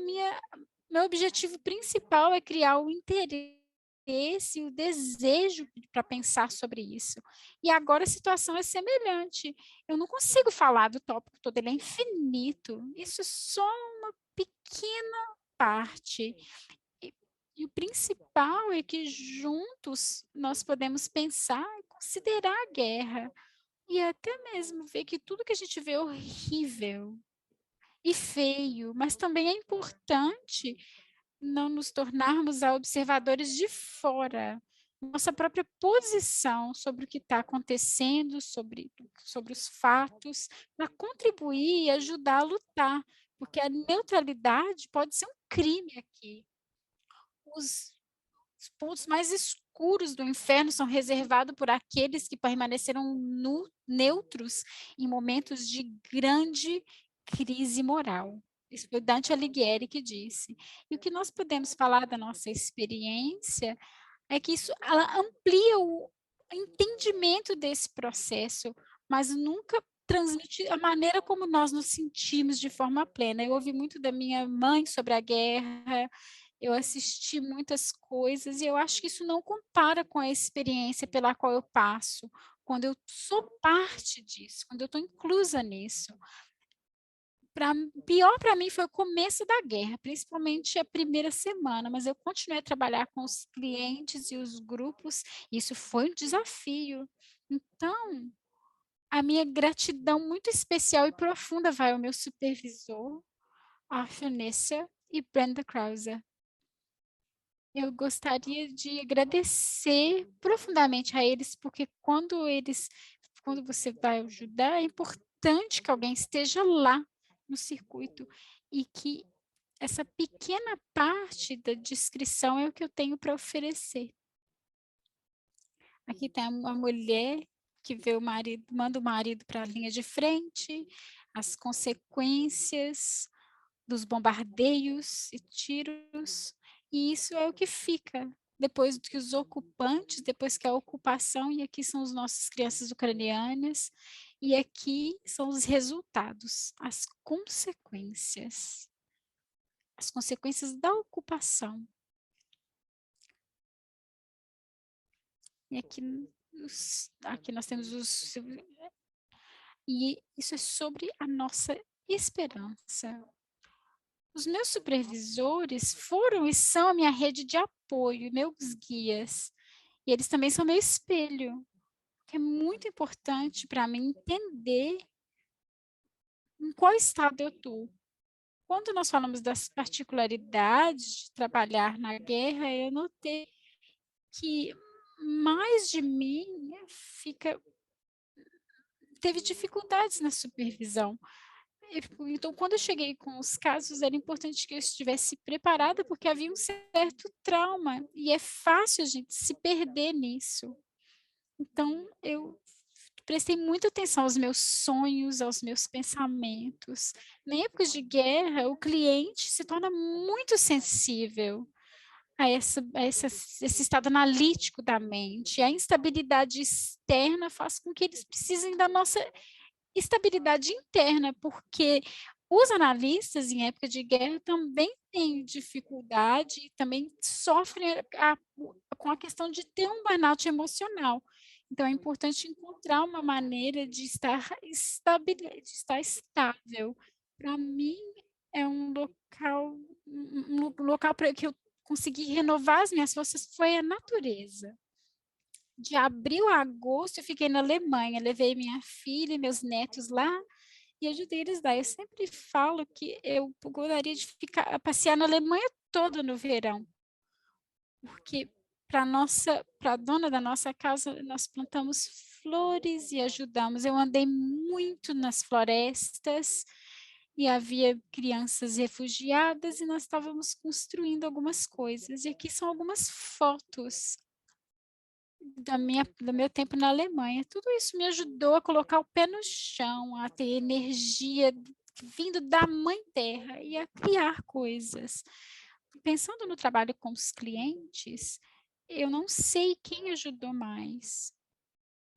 meu objetivo principal é criar o interesse interesse e o desejo para pensar sobre isso. E agora a situação é semelhante. Eu não consigo falar do tópico todo, ele é infinito. Isso é só uma pequena parte. E, e o principal é que juntos nós podemos pensar e considerar a guerra. E até mesmo ver que tudo que a gente vê é horrível e feio, mas também é importante não nos tornarmos observadores de fora. Nossa própria posição sobre o que está acontecendo, sobre os fatos, para contribuir e ajudar a lutar, porque a neutralidade pode ser um crime aqui. Os os pontos mais escuros do inferno são reservados por aqueles que permaneceram neutros em momentos de grande crise moral. Isso foi Dante Alighieri que disse. E o que nós podemos falar da nossa experiência é que isso ela amplia o entendimento desse processo, mas nunca transmite a maneira como nós nos sentimos de forma plena. Eu ouvi muito da minha mãe sobre a guerra, eu assisti muitas coisas e eu acho que isso não compara com a experiência pela qual eu passo, quando eu sou parte disso, quando eu estou inclusa nisso. Pra pior para mim foi o começo da guerra, principalmente a primeira semana, mas eu continuei a trabalhar com os clientes e os grupos, e isso foi um desafio. Então, a minha gratidão muito especial e profunda vai ao meu supervisor, Arthur Nessa e Brenda Krause. Eu gostaria de agradecer profundamente a eles, porque quando você vai ajudar, é importante que alguém esteja lá no circuito e que essa pequena parte da descrição é o que eu tenho para oferecer. Aqui tem uma mulher que vê o marido, manda o marido para a linha de frente, as consequências dos bombardeios e tiros, e isso é o que fica depois que os ocupantes, depois que a ocupação, e aqui são as nossas crianças ucranianas, e aqui são os resultados, as consequências da ocupação. E aqui nós temos e isso é sobre a nossa esperança. Os meus supervisores foram e são a minha rede de apoio, meus guias. E eles também são meu espelho, que é muito importante para mim entender em qual estado eu estou. Quando nós falamos das particularidades de trabalhar na guerra, eu notei que mais de mim fica teve dificuldades na supervisão. Então, quando eu cheguei com os casos, era importante que eu estivesse preparada, porque havia um certo trauma, e é fácil a gente se perder nisso. Então, eu prestei muita atenção aos meus sonhos, aos meus pensamentos. Em épocas de guerra, o cliente se torna muito sensível esse estado analítico da mente. A instabilidade externa faz com que eles precisem da nossa estabilidade interna, porque os analistas em época de guerra também têm dificuldade e também sofrem com a questão de ter um burnout emocional. Então é importante encontrar uma maneira de de estar estável. Para mim é um local para que eu consegui renovar as minhas forças foi a natureza. De abril a agosto, eu fiquei na Alemanha, levei minha filha e meus netos lá e ajudei eles lá. Eu sempre falo que eu gostaria de ficar, passear na Alemanha toda no verão, porque para a dona da nossa casa, nós plantamos flores e ajudamos. Eu andei muito nas florestas e havia crianças refugiadas e nós estávamos construindo algumas coisas. E aqui são algumas fotos do meu tempo na Alemanha. Tudo isso me ajudou a colocar o pé no chão, a ter energia vindo da mãe terra e a criar coisas. Pensando no trabalho com os clientes, eu não sei quem ajudou mais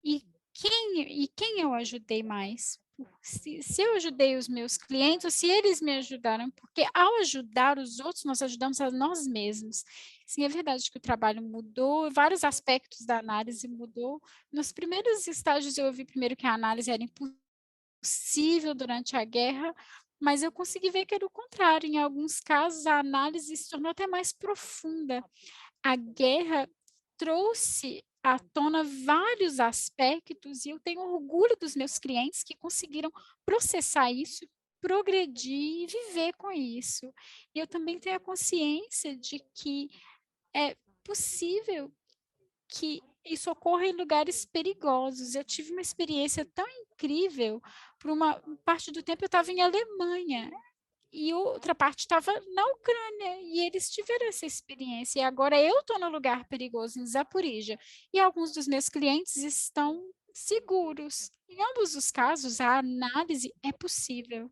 e quem eu ajudei mais. Se eu ajudei os meus clientes ou se eles me ajudaram, porque ao ajudar os outros, nós ajudamos a nós mesmos. Sim, é verdade que o trabalho mudou, vários aspectos da análise mudou. Nos primeiros estágios eu ouvi primeiro que a análise era impossível durante a guerra, mas eu consegui ver que era o contrário, em alguns casos a análise se tornou até mais profunda. A guerra trouxe à tona vários aspectos e eu tenho orgulho dos meus clientes que conseguiram processar isso, progredir e viver com isso. E eu também tenho a consciência de que é possível que isso ocorra em lugares perigosos. Eu tive uma experiência tão incrível, por uma parte do tempo eu estava em Alemanha, e outra parte estava na Ucrânia, e eles tiveram essa experiência, e agora eu estou no lugar perigoso, em Zaporíjia, e alguns dos meus clientes estão seguros. Em ambos os casos, a análise é possível.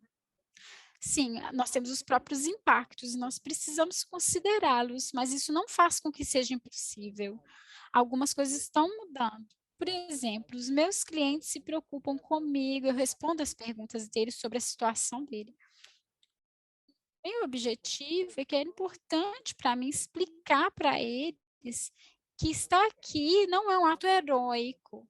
Sim, nós temos os próprios impactos, nós precisamos considerá-los, mas isso não faz com que seja impossível. Algumas coisas estão mudando. Por exemplo, os meus clientes se preocupam comigo, eu respondo as perguntas deles sobre a situação dele. Meu objetivo é que é importante para mim explicar para eles que estar aqui não é um ato heróico,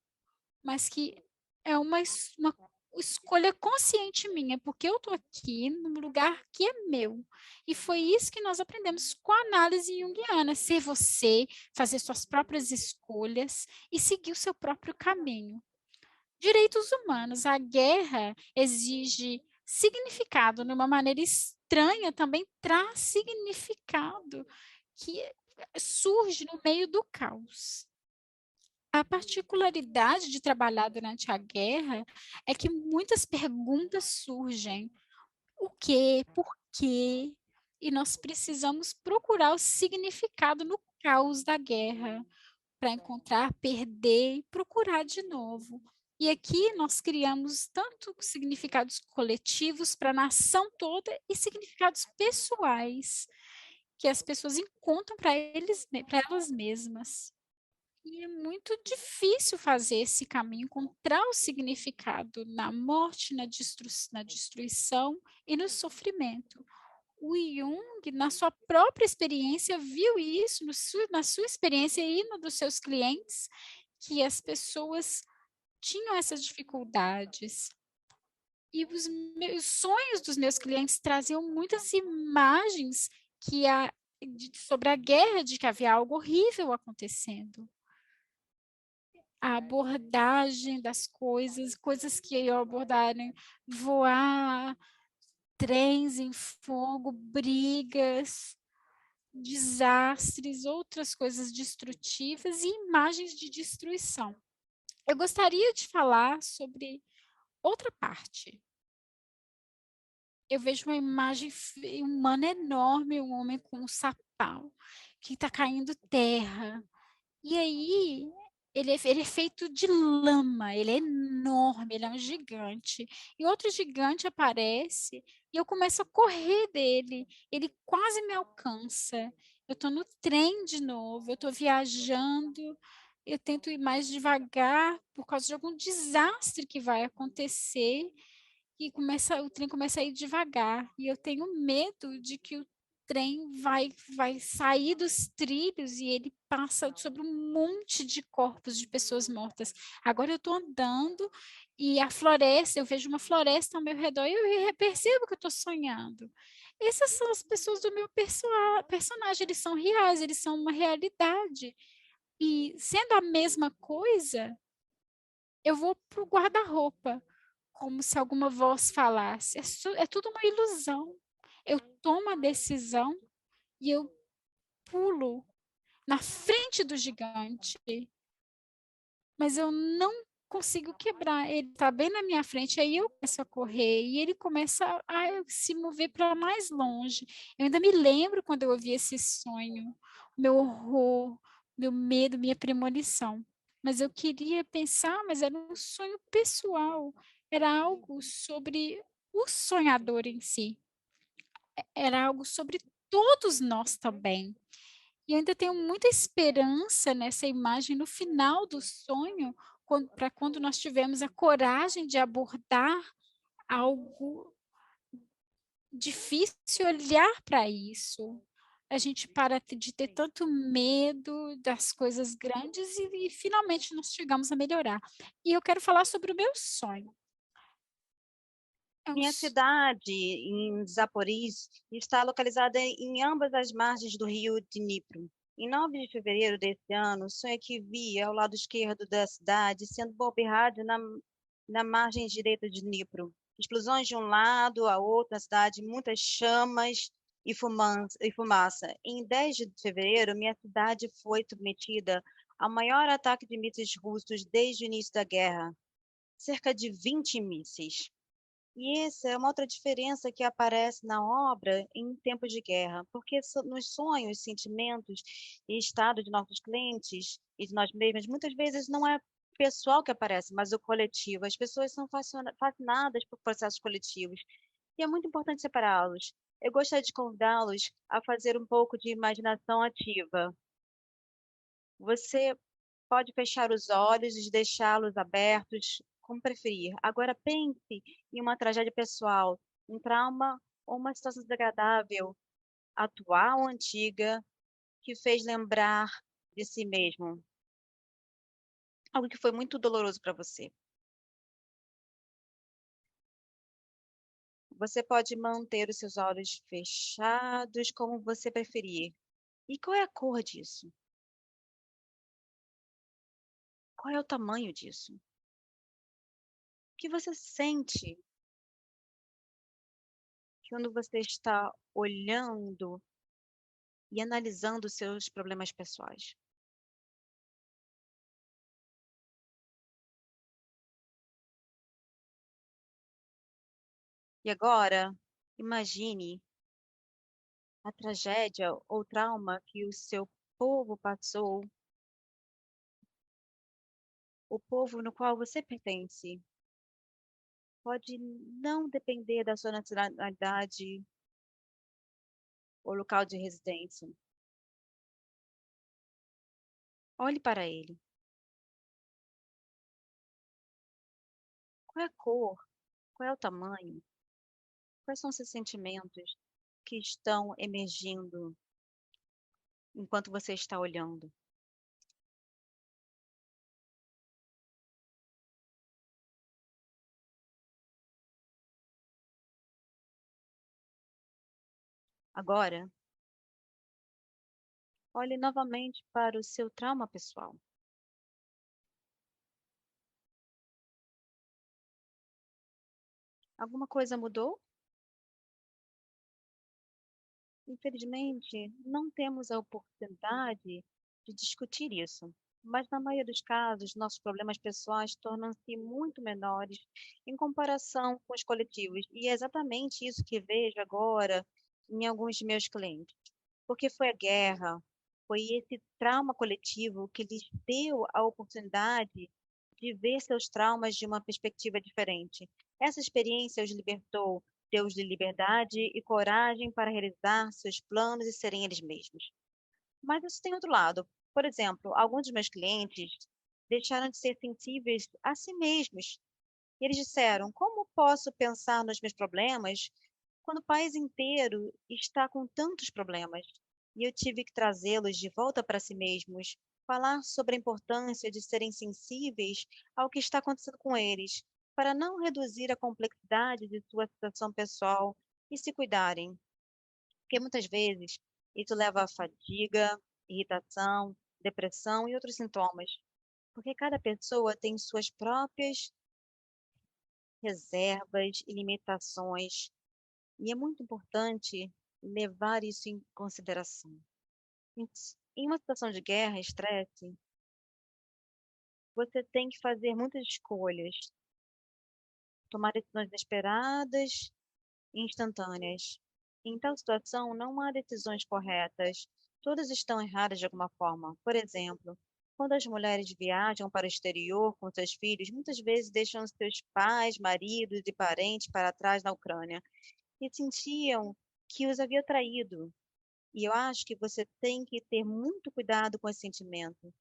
mas que é uma escolha consciente minha, porque eu estou aqui num lugar que é meu. E foi isso que nós aprendemos com a análise junguiana, ser você, fazer suas próprias escolhas e seguir o seu próprio caminho. Direitos humanos, a guerra exige significado, de uma maneira estranha também traz significado, que surge no meio do caos. A particularidade de trabalhar durante a guerra é que muitas perguntas surgem. O quê? Por quê? E nós precisamos procurar o significado no caos da guerra, para encontrar, perder e procurar de novo. E aqui nós criamos tanto significados coletivos para a nação toda e significados pessoais, que as pessoas encontram para elas mesmas. E é muito difícil fazer esse caminho, encontrar o significado na morte, na destruição e no sofrimento. O Jung, na sua própria experiência, viu isso na sua experiência e no dos seus clientes, que as pessoas tinham essas dificuldades. E os meus sonhos dos meus clientes traziam muitas imagens que sobre a guerra, de que havia algo horrível acontecendo. A abordagem das coisas, coisas que eu abordarem, voar, trens em fogo, brigas, desastres, outras coisas destrutivas e imagens de destruição. Eu gostaria de falar sobre outra parte. Eu vejo uma imagem humana enorme, um homem com um sapau, que está caindo terra. E aí, ele é feito de lama, ele é enorme, ele é um gigante. E outro gigante aparece e eu começo a correr dele. Ele quase me alcança. Eu estou no trem de novo, eu estou viajando. Eu tento ir mais devagar por causa de algum desastre que vai acontecer e o trem começa a ir devagar. E eu tenho medo de que o trem vai sair dos trilhos e ele passa sobre um monte de corpos de pessoas mortas. Agora eu estou andando e a floresta, eu vejo uma floresta ao meu redor e eu percebo que eu estou sonhando. Essas são as pessoas do meu personagem, eles são reais, eles são uma realidade. E sendo a mesma coisa, eu vou para o guarda-roupa, como se alguma voz falasse. É tudo uma ilusão. Eu tomo a decisão e eu pulo na frente do gigante, mas eu não consigo quebrar. Ele está bem na minha frente, aí eu começo a correr e ele começa a se mover para mais longe. Eu ainda me lembro quando eu ouvi esse sonho, o meu horror, meu medo, minha premonição. Mas eu queria pensar, mas era um sonho pessoal, era algo sobre o sonhador em si, era algo sobre todos nós também. E eu ainda tenho muita esperança nessa imagem no final do sonho, para quando nós tivermos a coragem de abordar algo difícil, olhar para isso. a gente para de ter tanto medo das coisas grandes e finalmente nós chegamos a melhorar. E eu quero falar sobre o meu sonho. É um Minha s cidade, em Zaporizhzhia, está localizada em ambas as margens do rio Dnipro. Em 9 de fevereiro desse ano, sonhei que via ao lado esquerdo da cidade sendo bombardeado na margem direita de Dnipro. Explosões de um lado a outro na cidade, muitas chamas e fumaça. Em 10 de fevereiro, minha cidade foi submetida ao maior ataque de mísseis russos desde o início da guerra, cerca de 20 mísseis. E essa é uma outra diferença que aparece na obra em tempos de guerra, porque nos sonhos, sentimentos e estado de nossos clientes e de nós mesmos, muitas vezes não é o pessoal que aparece, mas o coletivo. As pessoas são fascinadas por processos coletivos e é muito importante separá-los. Eu gostaria de convidá-los a fazer um pouco de imaginação ativa. Você pode fechar os olhos e deixá-los abertos, como preferir. Agora pense em uma tragédia pessoal, um trauma ou uma situação desagradável, atual ou antiga, que fez lembrar de si mesmo. Algo que foi muito doloroso para você. Você pode manter os seus olhos fechados, como você preferir. E qual é a cor disso? Qual é o tamanho disso? O que você sente quando você está olhando e analisando os seus problemas pessoais? E agora, imagine a tragédia ou trauma que o seu povo passou, o povo no qual você pertence. Pode não depender da sua nacionalidade ou local de residência. Olhe para ele. Qual é a cor? Qual é o tamanho? Quais são os seus sentimentos que estão emergindo enquanto você está olhando? Agora, olhe novamente para o seu trauma pessoal. Alguma coisa mudou? Infelizmente, não temos a oportunidade de discutir isso, mas na maioria dos casos, nossos problemas pessoais tornam-se muito menores em comparação com os coletivos. E é exatamente isso que vejo agora em alguns de meus clientes. Porque foi a guerra, foi esse trauma coletivo que lhes deu a oportunidade de ver seus traumas de uma perspectiva diferente. Essa experiência os libertou, deu-lhes liberdade e coragem para realizar seus planos e serem eles mesmos. Mas isso tem outro lado. Por exemplo, alguns dos meus clientes deixaram de ser sensíveis a si mesmos. E eles disseram: como posso pensar nos meus problemas quando o país inteiro está com tantos problemas? E eu tive que trazê-los de volta para si mesmos, falar sobre a importância de serem sensíveis ao que está acontecendo com eles, para não reduzir a complexidade de sua situação pessoal e se cuidarem. Porque muitas vezes isso leva a fadiga, irritação, depressão e outros sintomas. Porque cada pessoa tem suas próprias reservas e limitações, e é muito importante levar isso em consideração. Em uma situação de guerra, estresse, você tem que fazer muitas escolhas, tomar decisões inesperadas e instantâneas. Em tal situação, não há decisões corretas, todas estão erradas de alguma forma. Por exemplo, quando as mulheres viajam para o exterior com seus filhos, muitas vezes deixam seus pais, maridos e parentes para trás na Ucrânia e sentiam que os havia traído. E eu acho que você tem que ter muito cuidado com esse sentimento,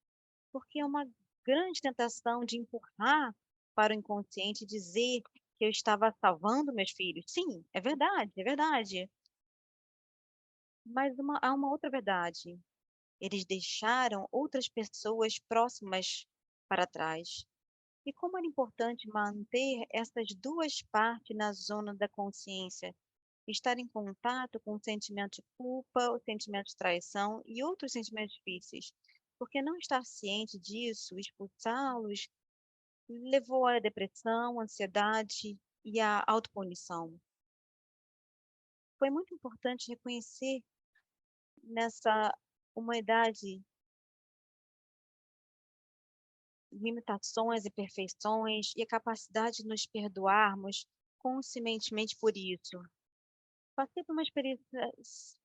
porque é uma grande tentação de empurrar para o inconsciente e dizer que eu estava salvando meus filhos. Sim, é verdade, é verdade. Mas há uma outra verdade. Eles deixaram outras pessoas próximas para trás. E como era importante manter essas duas partes na zona da consciência, estar em contato com o sentimento de culpa, o sentimento de traição e outros sentimentos difíceis, porque não estar ciente disso, expulsá-los, levou à depressão, ansiedade e à autopunição. Foi muito importante reconhecer nessa humanidade limitações, imperfeições e a capacidade de nos perdoarmos conscientemente por isso. Passei por uma experiência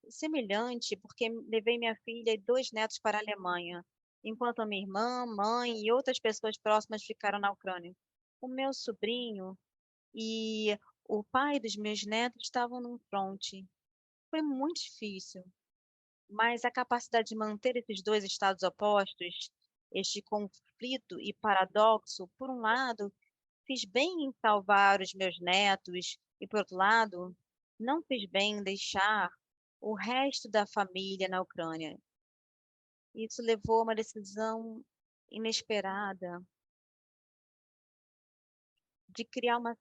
semelhante, porque levei minha filha e 2 netos para a Alemanha, enquanto a minha irmã, mãe e outras pessoas próximas ficaram na Ucrânia. O meu sobrinho e o pai dos meus netos estavam no fronte. Foi muito difícil, mas a capacidade de manter esses 2 estados opostos, este conflito e paradoxo, por um lado, fiz bem em salvar os meus netos e, por outro lado, não fiz bem em deixar o resto da família na Ucrânia. Isso levou a uma decisão inesperada de criar uma.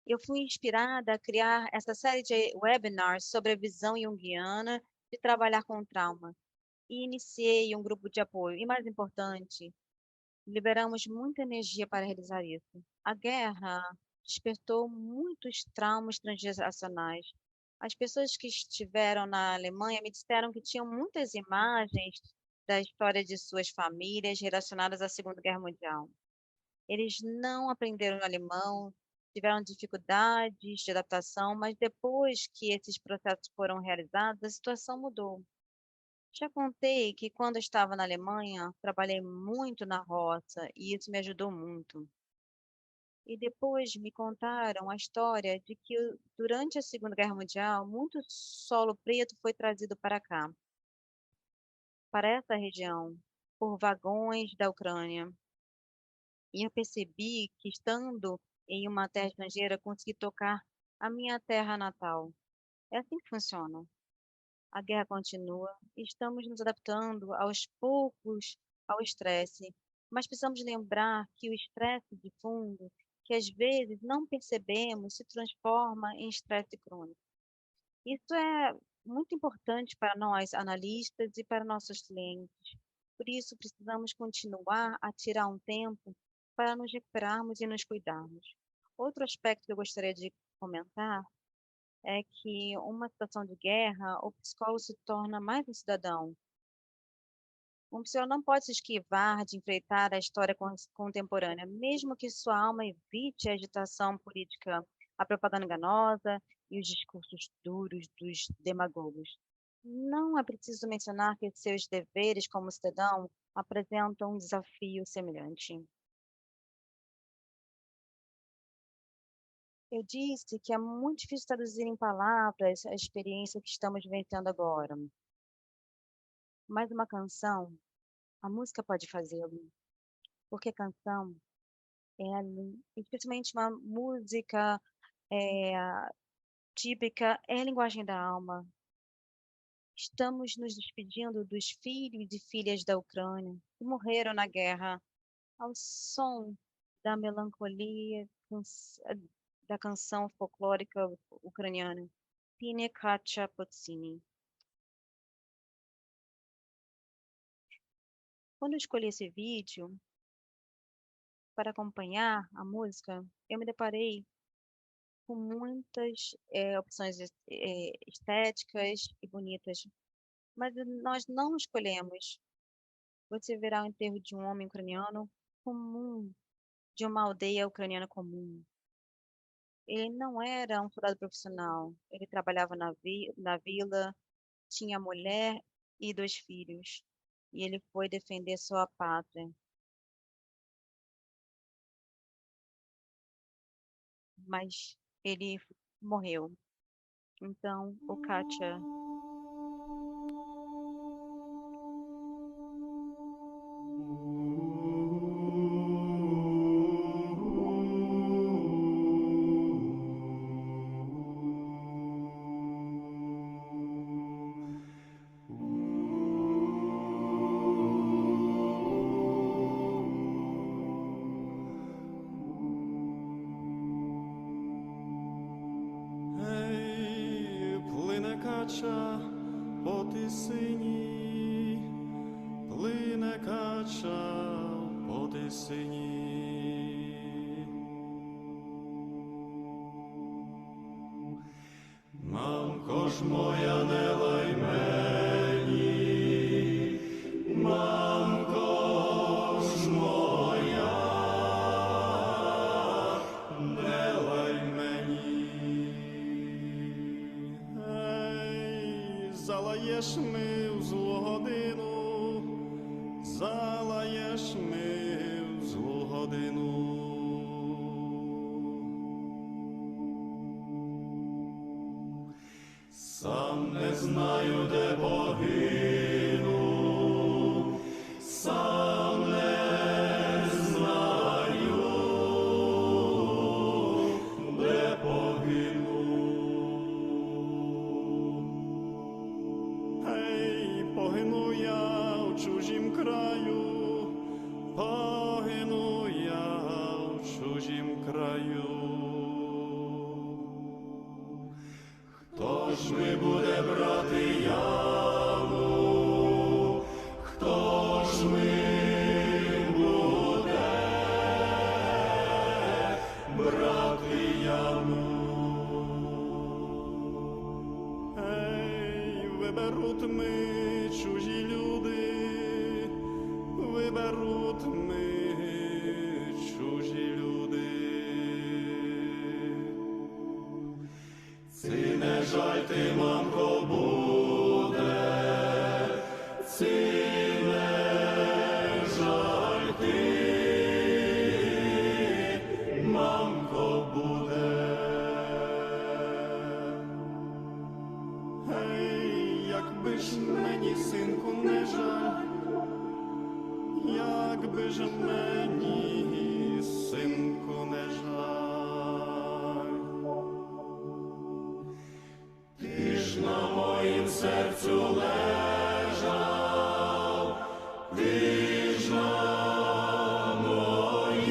Eu fui inspirada a criar essa série de webinars sobre a visão junguiana de trabalhar com trauma e iniciei um grupo de apoio. E mais importante, liberamos muita energia para realizar isso. A guerra despertou muitos traumas transgeracionais. As pessoas que estiveram na Alemanha me disseram que tinham muitas imagens da história de suas famílias relacionadas à Segunda Guerra Mundial. Eles não aprenderam alemão, tiveram dificuldades de adaptação, mas depois que esses processos foram realizados, a situação mudou. Já contei que quando eu estava na Alemanha, trabalhei muito na roça e isso me ajudou muito. E depois me contaram a história de que durante a Segunda Guerra Mundial, muito solo preto foi trazido para cá, para essa região, por vagões da Ucrânia. E eu percebi que estando em uma terra estrangeira, consegui tocar a minha terra natal. É assim que funciona. A guerra continua, estamos nos adaptando aos poucos ao estresse, mas precisamos lembrar que o estresse de fundo, que às vezes não percebemos, se transforma em estresse crônico. Isso é muito importante para nós analistas e para nossos clientes. Por isso, precisamos continuar a tirar um tempo para nos recuperarmos e nos cuidarmos. Outro aspecto que eu gostaria de comentar é que uma situação de guerra, o psicólogo se torna mais um cidadão. Um psicólogo não pode se esquivar de enfrentar a história contemporânea, mesmo que sua alma evite a agitação política, a propaganda enganosa e os discursos duros dos demagogos. Não é preciso mencionar que seus deveres como cidadão apresentam um desafio semelhante. Eu disse que é muito difícil traduzir em palavras a experiência que estamos vivenciando agora, mas uma canção, a música pode fazê-lo, porque canção especialmente uma música eh, típica, é a linguagem da alma. Estamos nos despedindo dos filhos e filhas da Ucrânia que morreram na guerra, ao som da melancolia da canção folclórica ucraniana, Pine Kacha Potsini. Quando eu escolhi esse vídeo para acompanhar a música, eu me deparei com muitas opções estéticas e bonitas, mas nós não escolhemos. Você verá o enterro de um homem ucraniano comum, de uma aldeia ucraniana comum. Ele não era um soldado profissional, ele trabalhava na vila, tinha mulher e 2 filhos, e ele foi defender sua pátria, mas ele morreu. Então, o Katia кача по тисині, плине кача по тисині. Мамко ж моя, не лай мені, мамко ж моя, не лай мені. Ей, залаєш ми в злу годину, залаєш ми в злу годину. Сам не знаю, де погину, сам не знаю, де погину. Ей, погину я в чужім краю, погину я в чужім краю. Хто ж ми буде брати яму? Хто ж ми буде брати яму? Ей, виберуть ми чужі люди, виберуть ми чужі люди. Ці не жаль ти, мамко, буде, ці не жаль ти, мамко, буде. Гей, якби ж мені, синку, не жаль, якби ж мені, синку, не жаль. Ти ж на моїм серцю лежав, ти ж на моїм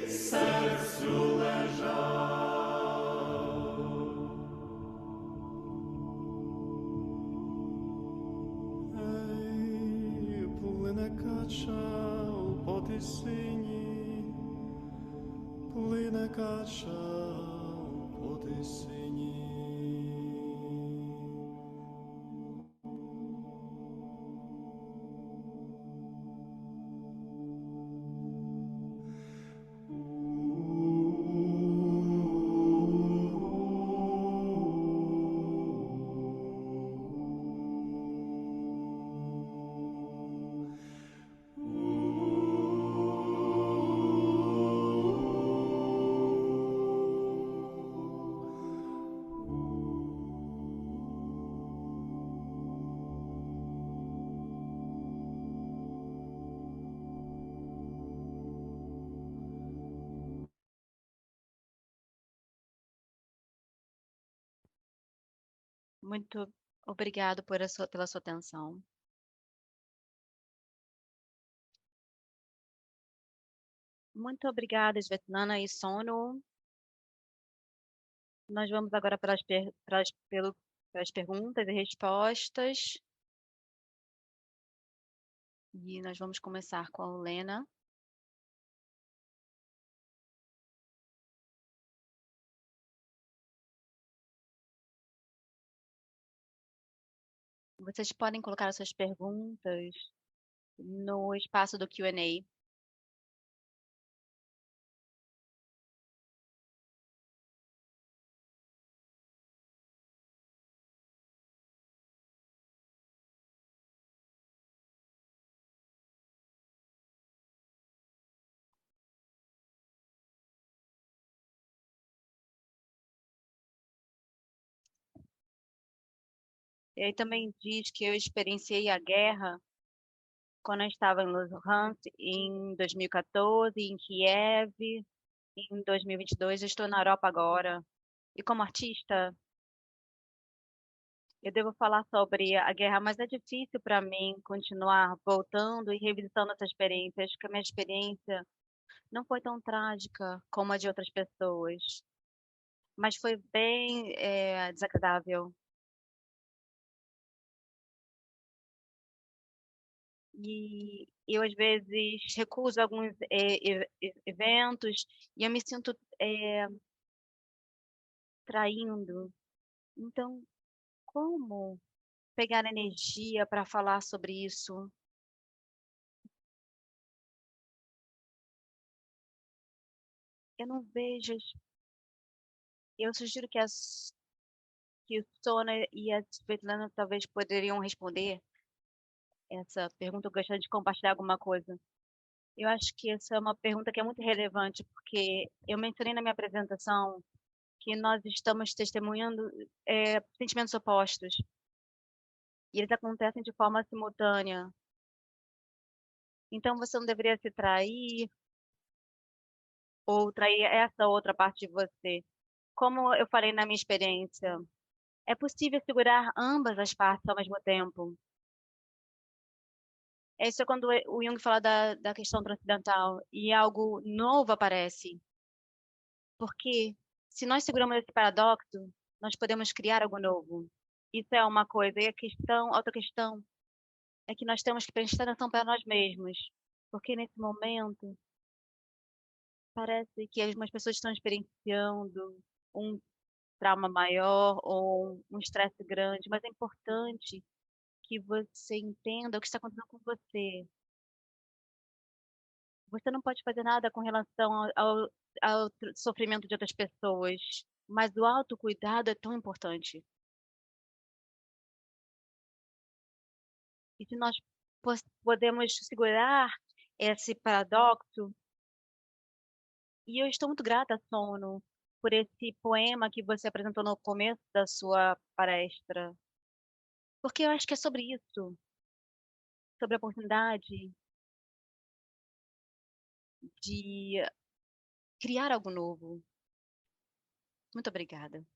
серцю лежав. Ей, плине кача по тисині, плине кача по тисині. Muito obrigado pela sua atenção. Muito obrigada, Svetlana e Sono. Nós vamos agora para as perguntas e respostas. E nós vamos começar com a Lena. Vocês podem colocar as suas perguntas no espaço do Q&A. E aí também diz que eu experienciei a guerra quando eu estava em Luhansk em 2014, em Kiev em 2022. Eu estou na Europa agora. E como artista, eu devo falar sobre a guerra, mas é difícil para mim continuar voltando e revisitando essa experiência. Acho que a minha experiência não foi tão trágica como a de outras pessoas. mas foi bem desagradável. E eu, às vezes, recuso alguns eventos e eu me sinto traindo. Então, como pegar energia para falar sobre isso? Eu não vejo. Eu sugiro que o Sona e a Svetlana talvez poderiam responder essa pergunta. Eu gostaria de compartilhar alguma coisa. Eu acho que essa é uma pergunta que é muito relevante, porque eu mencionei na minha apresentação que nós estamos testemunhando sentimentos opostos, e eles acontecem de forma simultânea. Então você não deveria se trair ou trair essa outra parte de você. Como eu falei na minha experiência, é possível segurar ambas as partes ao mesmo tempo. Isso é quando o Jung fala da questão transcendental e algo novo aparece. Porque se nós seguramos esse paradoxo, nós podemos criar algo novo. Isso é uma coisa. E outra questão é que nós temos que prestar atenção para nós mesmos. Porque nesse momento, parece que algumas pessoas estão experienciando um trauma maior ou um estresse grande, mas é importante que você entenda o que está acontecendo com você. Você não pode fazer nada com relação ao sofrimento de outras pessoas, mas o autocuidado é tão importante. E se nós podemos segurar esse paradoxo, e eu estou muito grata, Sono, por esse poema que você apresentou no começo da sua palestra, porque eu acho que é sobre isso, sobre a oportunidade de criar algo novo. Muito obrigada.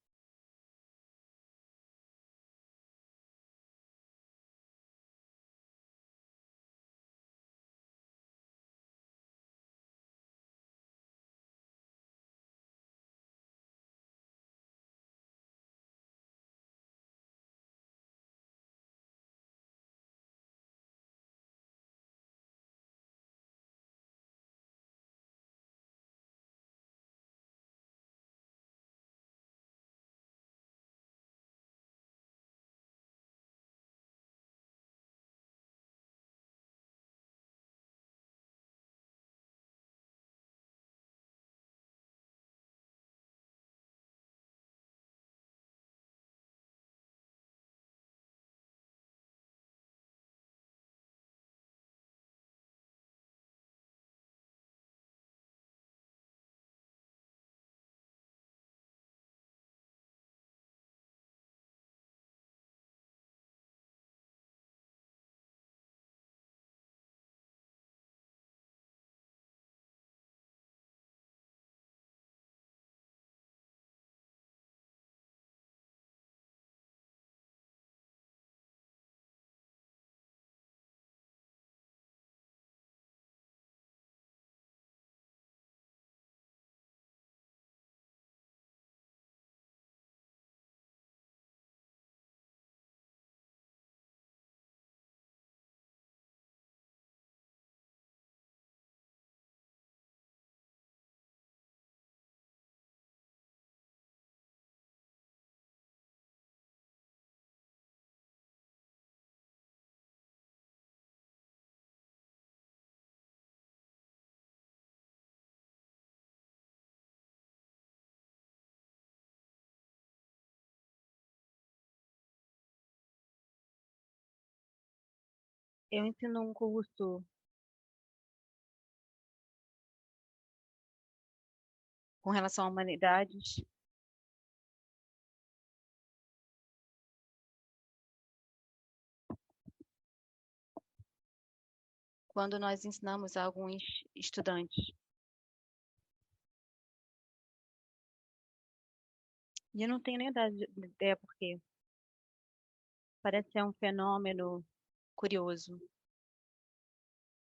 Eu ensino um curso com relação a humanidades. Quando nós ensinamos a alguns estudantes. E eu não tenho nem ideia por quê. Parece ser um fenômeno curioso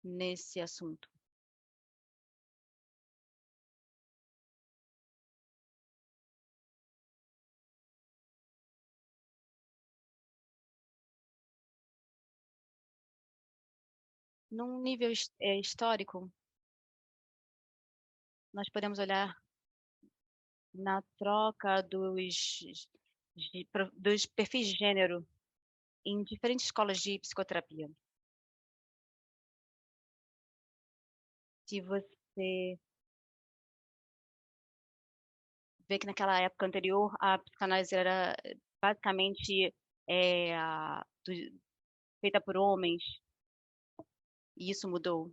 nesse assunto. Num nível histórico, nós podemos olhar na troca dos perfis de gênero em diferentes escolas de psicoterapia. Se você vê que naquela época anterior a psicanálise era basicamente feita por homens, e isso mudou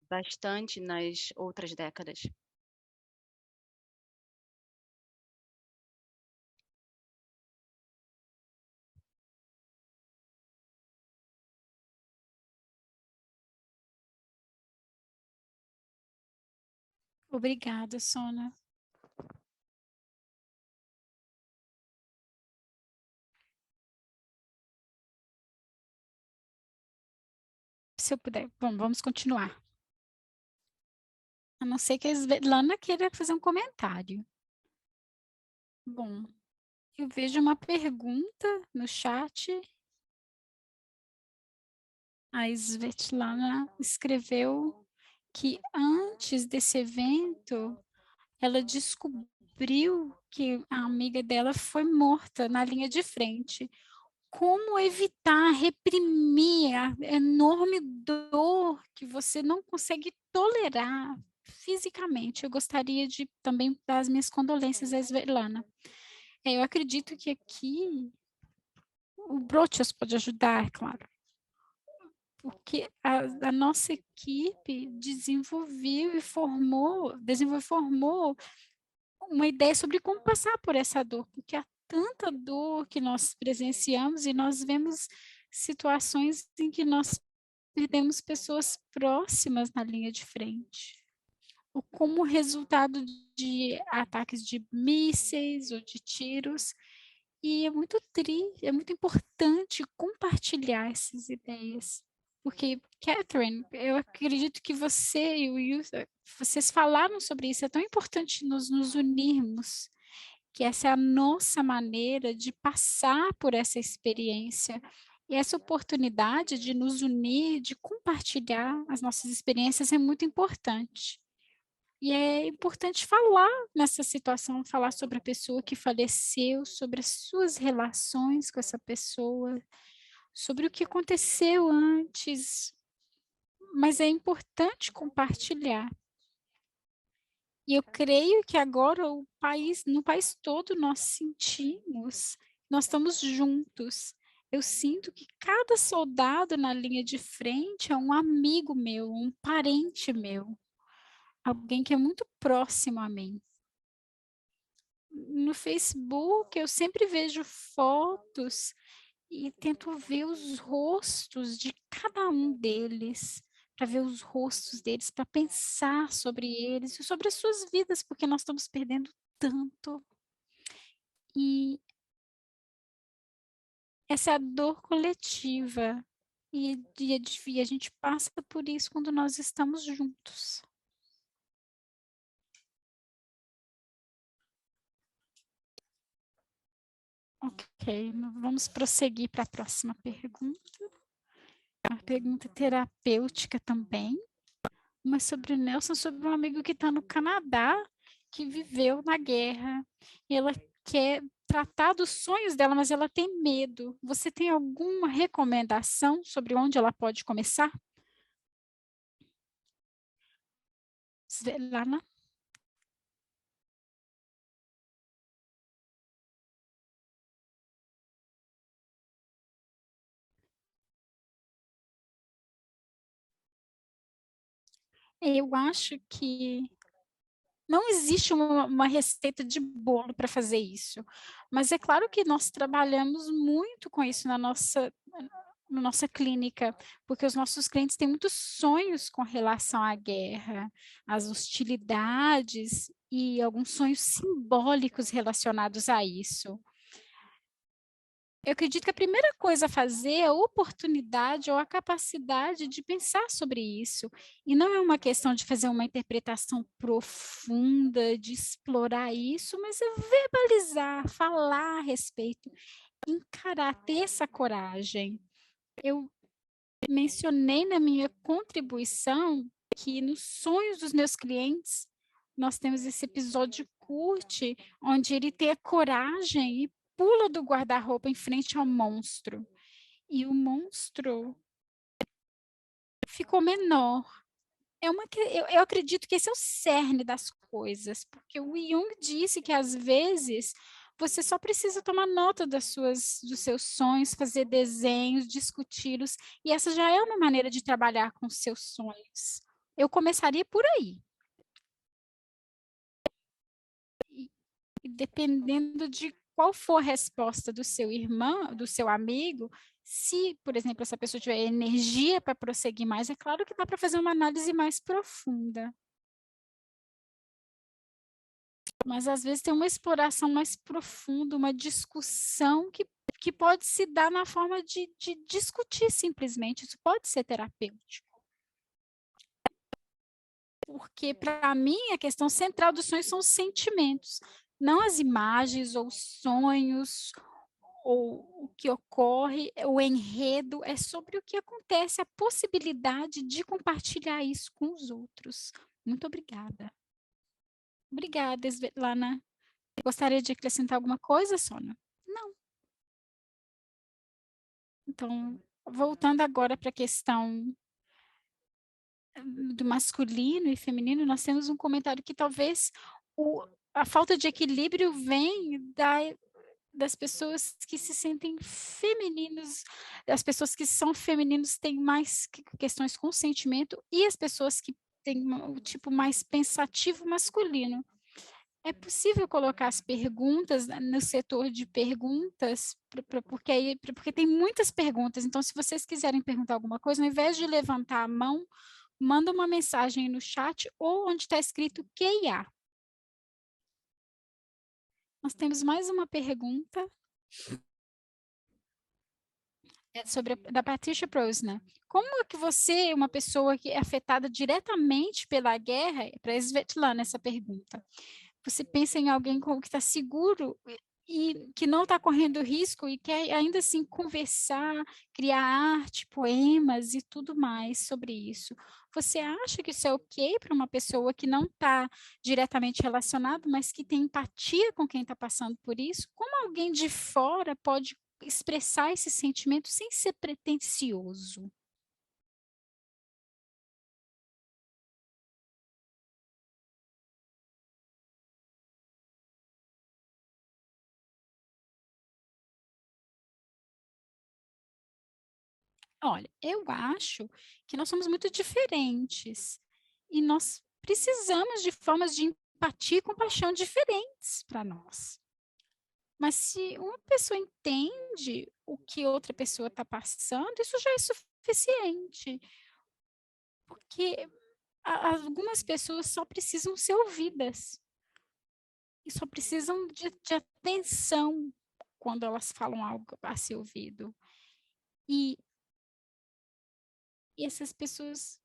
bastante nas outras décadas. Obrigada, Sona. Se eu puder. Bom, vamos continuar. A não ser que a Svetlana queira fazer um comentário. Bom, eu vejo uma pergunta no chat. A Svetlana escreveu que antes desse evento, ela descobriu que a amiga dela foi morta na linha de frente. Como evitar reprimir a enorme dor que você não consegue tolerar fisicamente? Eu gostaria de também dar as minhas condolências à Svetlana. Eu acredito que aqui o Brochas pode ajudar, claro, porque a nossa equipe desenvolveu e formou uma ideia sobre como passar por essa dor, porque há tanta dor que nós presenciamos e nós vemos situações em que nós perdemos pessoas próximas na linha de frente, ou como resultado de ataques de mísseis ou de tiros. E é muito triste, é muito importante compartilhar essas ideias. Porque, Catherine, eu acredito que você e o Yusuf, vocês falaram sobre isso, é tão importante nos unirmos, que essa é a nossa maneira de passar por essa experiência. E essa oportunidade de nos unir, de compartilhar as nossas experiências é muito importante. E é importante falar nessa situação, falar sobre a pessoa que faleceu, sobre as suas relações com essa pessoa, sobre o que aconteceu antes, mas é importante compartilhar. E eu creio que agora no país todo nós sentimos, nós estamos juntos. Eu sinto que cada soldado na linha de frente é um amigo meu, um parente meu, alguém que é muito próximo a mim. No Facebook, eu sempre vejo fotos e tento ver os rostos de cada um deles, para ver os rostos deles, para pensar sobre eles e sobre as suas vidas, porque nós estamos perdendo tanto. E essa é a dor coletiva. E a gente passa por isso quando nós estamos juntos. Ok, vamos prosseguir para a próxima pergunta. Uma pergunta terapêutica também. Mas sobre o Nelson, sobre um amigo que está no Canadá, que viveu na guerra. E ela quer tratar dos sonhos dela, mas ela tem medo. Você tem alguma recomendação sobre onde ela pode começar? Svetlana? Eu acho que não existe uma receita de bolo para fazer isso, mas é claro que nós trabalhamos muito com isso na nossa clínica, porque os nossos clientes têm muitos sonhos com relação à guerra, às hostilidades e alguns sonhos simbólicos relacionados a isso. Eu acredito que a primeira coisa a fazer é a oportunidade ou a capacidade de pensar sobre isso. E não é uma questão de fazer uma interpretação profunda, de explorar isso, mas é verbalizar, falar a respeito, encarar, ter essa coragem. Eu mencionei na minha contribuição que nos sonhos dos meus clientes, nós temos esse episódio curte, onde ele tem a coragem e pula do guarda-roupa em frente ao monstro. E o monstro ficou menor. Eu acredito que esse é o cerne das coisas, porque o Jung disse que às vezes você só precisa tomar nota dos seus sonhos, fazer desenhos, discuti-los, e essa já é uma maneira de trabalhar com os seus sonhos. Eu começaria por aí. E, e dependendo de qual for a resposta do seu irmão, do seu amigo, se, por exemplo, essa pessoa tiver energia para prosseguir mais, é claro que dá para fazer uma análise mais profunda. Mas às vezes tem uma exploração mais profunda, uma discussão que pode se dar na forma de discutir simplesmente, isso pode ser terapêutico. Porque, para mim, a questão central dos sonhos são os sentimentos, não as imagens ou sonhos, ou o que ocorre, o enredo, é sobre o que acontece, a possibilidade de compartilhar isso com os outros. Muito obrigada. Obrigada, Svetlana. Gostaria de acrescentar alguma coisa, Sônia? Não. Então, voltando agora para a questão do masculino e feminino, nós temos um comentário que talvez a falta de equilíbrio vem das pessoas que se sentem femininos, as pessoas que são femininos têm mais questões com sentimento e as pessoas que têm o tipo mais pensativo masculino. É possível colocar as perguntas no setor de perguntas, porque tem muitas perguntas, então se vocês quiserem perguntar alguma coisa, ao invés de levantar a mão, manda uma mensagem no chat ou onde está escrito QIA. Nós temos mais uma pergunta. É da Patricia Prosna. Como é que você, uma pessoa que é afetada diretamente pela guerra, para Svetlana essa pergunta, você pensa em alguém que está seguro e que não está correndo risco e quer ainda assim conversar, criar arte, poemas e tudo mais sobre isso. Você acha que isso é ok para uma pessoa que não está diretamente relacionada, mas que tem empatia com quem está passando por isso? Como alguém de fora pode expressar esse sentimento sem ser pretensioso? Olha, eu acho que nós somos muito diferentes e nós precisamos de formas de empatia e compaixão diferentes para nós. Mas se uma pessoa entende o que outra pessoa está passando, isso já é suficiente, porque algumas pessoas só precisam ser ouvidas e só precisam de atenção quando elas falam algo a ser ouvido. E, e essas pessoas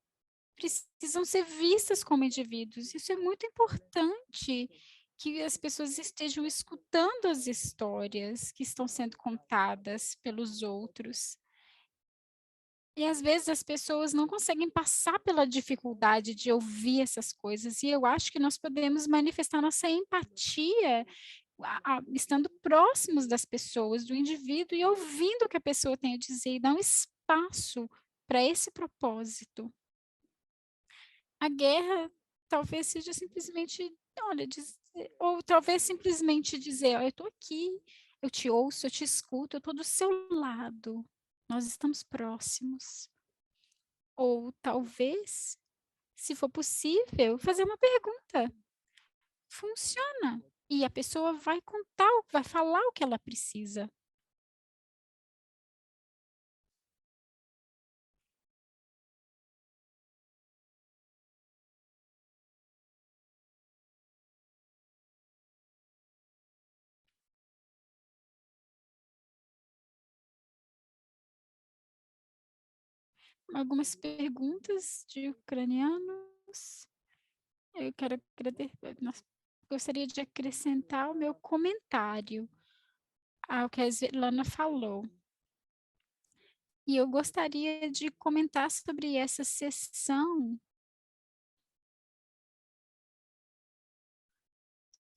precisam ser vistas como indivíduos. Isso é muito importante, que as pessoas estejam escutando as histórias que estão sendo contadas pelos outros. E às vezes as pessoas não conseguem passar pela dificuldade de ouvir essas coisas, e eu acho que nós podemos manifestar nossa empatia estando próximos das pessoas, do indivíduo, e ouvindo o que a pessoa tem a dizer, e dar um espaço para esse propósito. A guerra talvez seja simplesmente, olha, ou talvez simplesmente dizer, olha, eu estou aqui, eu te ouço, eu te escuto, eu estou do seu lado, nós estamos próximos. Ou talvez, se for possível, fazer uma pergunta. Funciona. E a pessoa vai contar, vai falar o que ela precisa. Algumas perguntas de ucranianos. Eu quero agradecer. Gostaria de acrescentar o meu comentário ao que a Svetlana falou. E eu gostaria de comentar sobre essa sessão,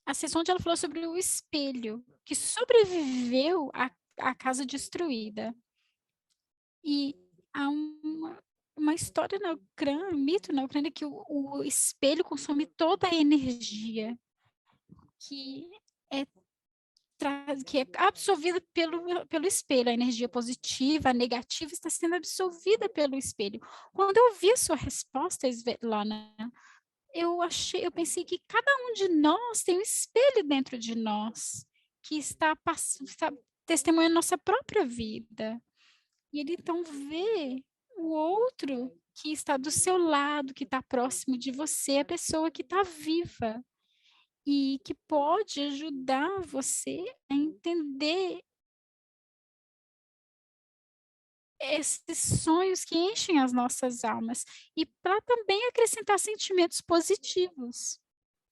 a sessão onde ela falou sobre o espelho, que sobreviveu à casa destruída. E há uma história na Ucrânia, um mito na Ucrânia que o espelho consome toda a energia que é que é absorvida pelo espelho, a energia positiva, a negativa está sendo absorvida pelo espelho. Quando eu vi a sua resposta, Svetlana, eu pensei que cada um de nós tem um espelho dentro de nós, que está testemunhando nossa própria vida. E ele então vê o outro que está do seu lado, que está próximo de você, a pessoa que está viva e que pode ajudar você a entender esses sonhos que enchem as nossas almas e para também acrescentar sentimentos positivos.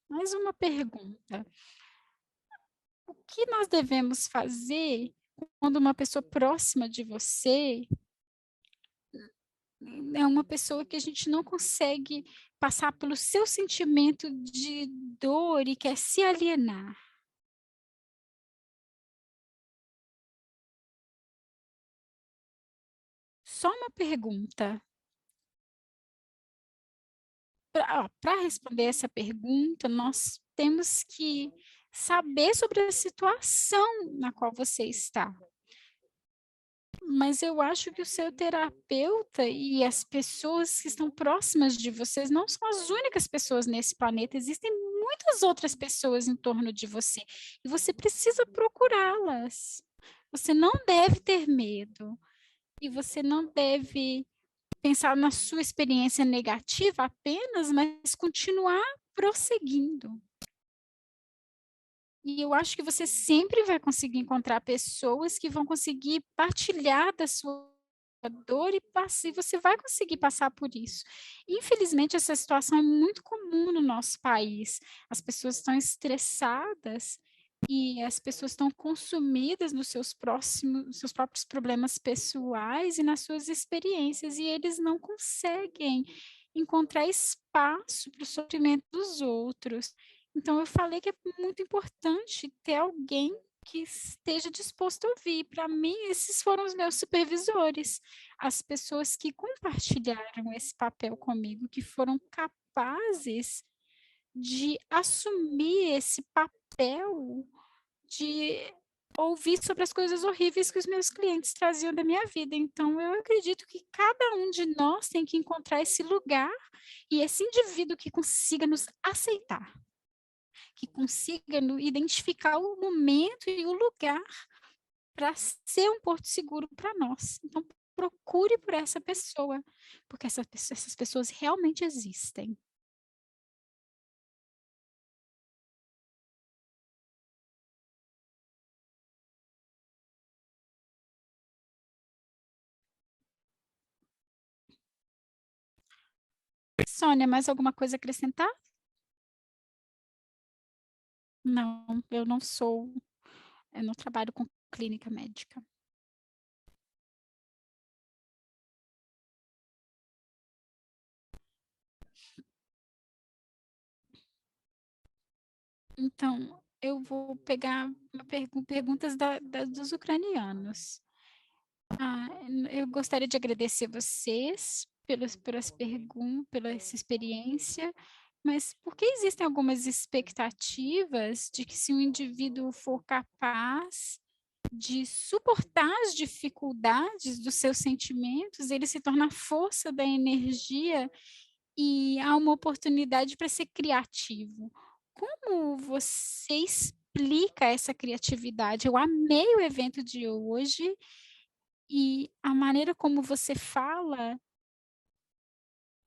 Mais uma pergunta: o que nós devemos fazer quando uma pessoa próxima de você é uma pessoa que a gente não consegue passar pelo seu sentimento de dor e quer se alienar? Só uma pergunta. Para responder essa pergunta, nós temos que saber sobre a situação na qual você está. Mas eu acho que o seu terapeuta e as pessoas que estão próximas de vocês não são as únicas pessoas nesse planeta, existem muitas outras pessoas em torno de você, e você precisa procurá-las. Você não deve ter medo, e você não deve pensar na sua experiência negativa apenas, mas continuar prosseguindo. E eu acho que você sempre vai conseguir encontrar pessoas que vão conseguir partilhar da sua dor e você vai conseguir passar por isso. Infelizmente, essa situação é muito comum no nosso país. As pessoas estão estressadas e as pessoas estão consumidas nos seus próprios problemas pessoais e nas suas experiências, e eles não conseguem encontrar espaço para o sofrimento dos outros. Então, eu falei que é muito importante ter alguém que esteja disposto a ouvir. Para mim, esses foram os meus supervisores, as pessoas que compartilharam esse papel comigo, que foram capazes de assumir esse papel de ouvir sobre as coisas horríveis que os meus clientes traziam da minha vida. Então, eu acredito que cada um de nós tem que encontrar esse lugar e esse indivíduo que consiga nos aceitar, que consiga identificar o momento e o lugar para ser um porto seguro para nós. Então, procure por essa pessoa, porque essas pessoas realmente existem. Sônia, mais alguma coisa a acrescentar? Não, eu não trabalho com clínica médica. Então, eu vou pegar perguntas dos ucranianos. Eu gostaria de agradecer vocês pela essa experiência, mas por que existem algumas expectativas de que se um indivíduo for capaz de suportar as dificuldades dos seus sentimentos, ele se torna a força da energia e há uma oportunidade para ser criativo? Como você explica essa criatividade? Eu amei o evento de hoje e a maneira como você fala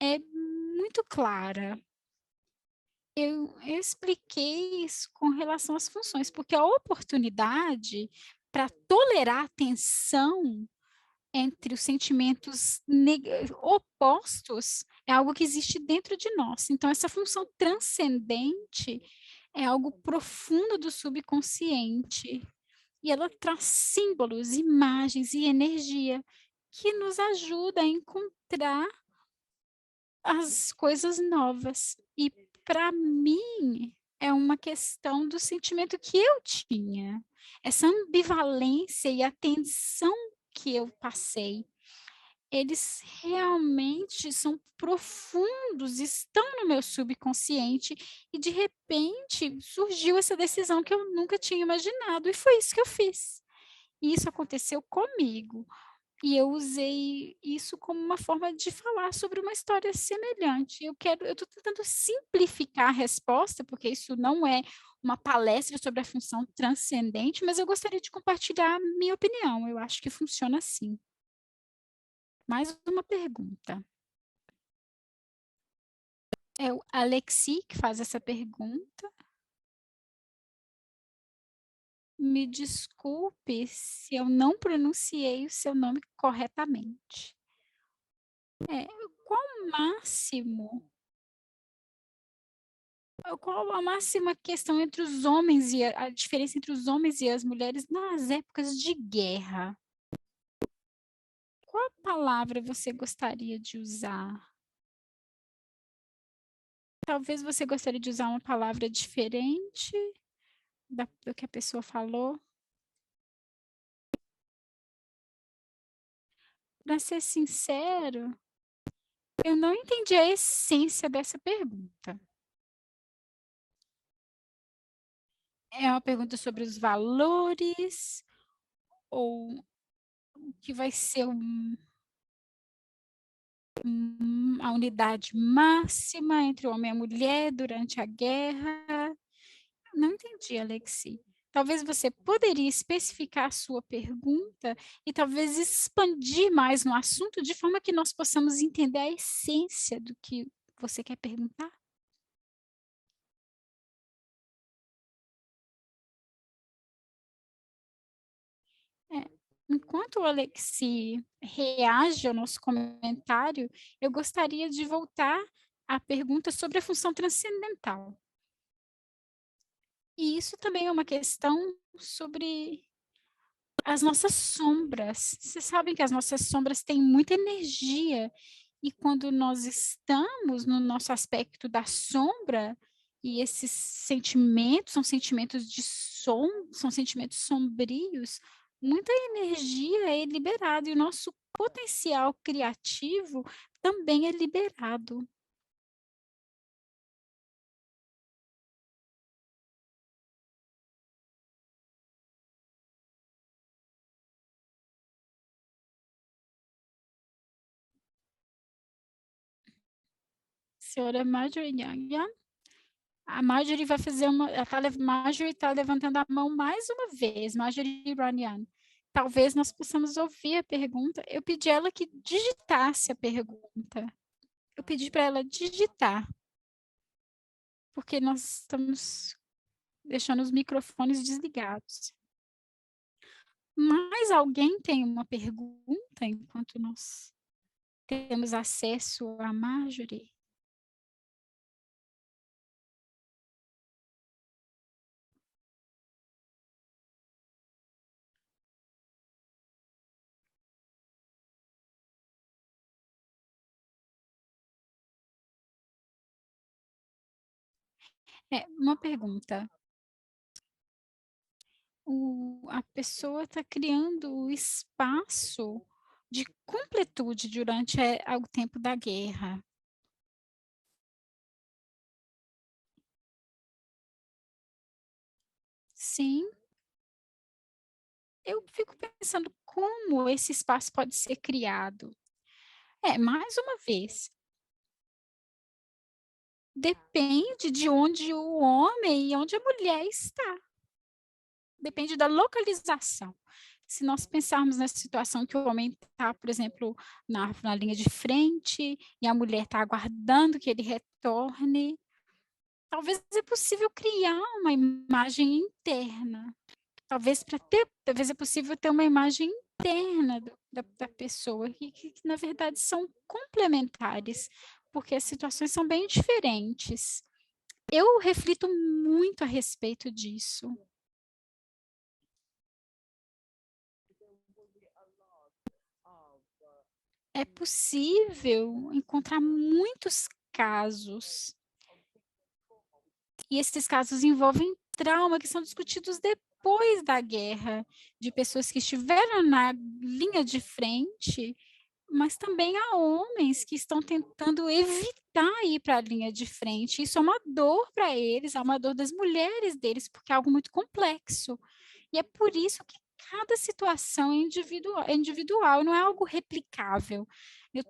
é muito clara. Eu expliquei isso com relação às funções, porque a oportunidade para tolerar a tensão entre os sentimentos opostos é algo que existe dentro de nós. Então, essa função transcendente é algo profundo do subconsciente. E ela traz símbolos, imagens e energia que nos ajuda a encontrar as coisas novas. E para mim é uma questão do sentimento que eu tinha, essa ambivalência e a tensão que eu passei. Eles realmente são profundos, estão no meu subconsciente e de repente surgiu essa decisão que eu nunca tinha imaginado e foi isso que eu fiz. E isso aconteceu comigo. E eu usei isso como uma forma de falar sobre uma história semelhante. Eu estou tentando simplificar a resposta, porque isso não é uma palestra sobre a função transcendente, mas eu gostaria de compartilhar a minha opinião. Eu acho que funciona assim. Mais uma pergunta. É o Alexi que faz essa pergunta. Me desculpe se eu não pronunciei o seu nome corretamente. Qual o máximo Qual a máxima questão entre os homens e a diferença entre os homens e as mulheres nas épocas de guerra? Qual palavra você gostaria de usar? Talvez você gostaria de usar uma palavra diferente do que a pessoa falou? Para ser sincero, eu não entendi a essência dessa pergunta. É uma pergunta sobre os valores ou o que vai ser a unidade máxima entre o homem e a mulher durante a guerra? Não entendi, Alexi. Talvez você poderia especificar a sua pergunta e talvez expandir mais no assunto de forma que nós possamos entender a essência do que você quer perguntar? É. Enquanto o Alexi reage ao nosso comentário, eu gostaria de voltar à pergunta sobre a função transcendental. E isso também é uma questão sobre as nossas sombras. Vocês sabem que as nossas sombras têm muita energia, e quando nós estamos no nosso aspecto da sombra, e esses sentimentos são sentimentos são sentimentos sombrios, muita energia é liberada, e o nosso potencial criativo também é liberado. Senhora Marjorie Yang, a Marjorie vai fazer Marjorie está levantando a mão mais uma vez, Marjorie Ranian. Talvez nós possamos ouvir a pergunta. Eu pedi ela que digitasse a pergunta. Eu pedi para ela digitar, porque nós estamos deixando os microfones desligados. Mais alguém tem uma pergunta enquanto nós temos acesso a Marjorie? Uma pergunta. A pessoa está criando o espaço de completude durante o tempo da guerra. Sim, eu fico pensando como esse espaço pode ser criado. Mais uma vez, depende de onde o homem e onde a mulher está. Depende da localização. Se nós pensarmos nessa situação que o homem está, por exemplo, na linha de frente e a mulher está aguardando que ele retorne, talvez é possível criar uma imagem interna. Talvez é possível ter uma imagem interna da pessoa, que na verdade são complementares, porque as situações são bem diferentes. Eu reflito muito a respeito disso. é possível encontrar muitos casos, e esses casos envolvem trauma que são discutidos depois da guerra, de pessoas que estiveram na linha de frente, mas também há homens que estão tentando evitar ir para a linha de frente. Isso é uma dor para eles, é uma dor das mulheres deles, porque é algo muito complexo. E é por isso que cada situação é individual, não é algo replicável.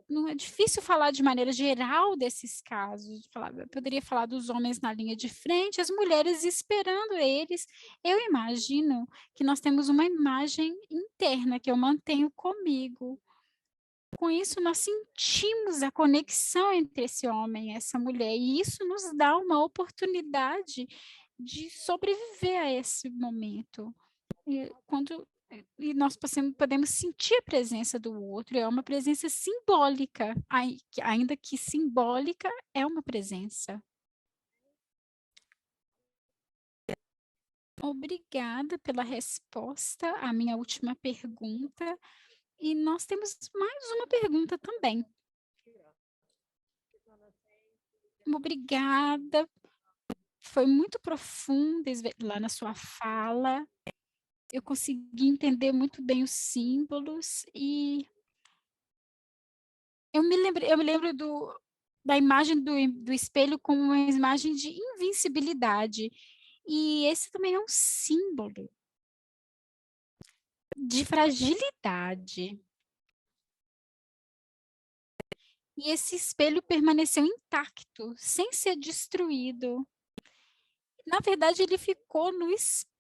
Não é difícil falar de maneira geral desses casos. Eu poderia falar dos homens na linha de frente, as mulheres esperando eles. Eu imagino que nós temos uma imagem interna que eu mantenho comigo. Com isso, nós sentimos a conexão entre esse homem e essa mulher, e isso nos dá uma oportunidade de sobreviver a esse momento. E nós podemos sentir a presença do outro, é uma presença simbólica, ainda que simbólica, é uma presença. Obrigada pela resposta à minha última pergunta. E nós temos mais uma pergunta também. Obrigada. Foi muito profunda lá na sua fala. Eu consegui entender muito bem os símbolos e eu me lembro da imagem do espelho como uma imagem de invencibilidade. E esse também é um símbolo de fragilidade. E esse espelho permaneceu intacto, sem ser destruído. Na verdade, ele ficou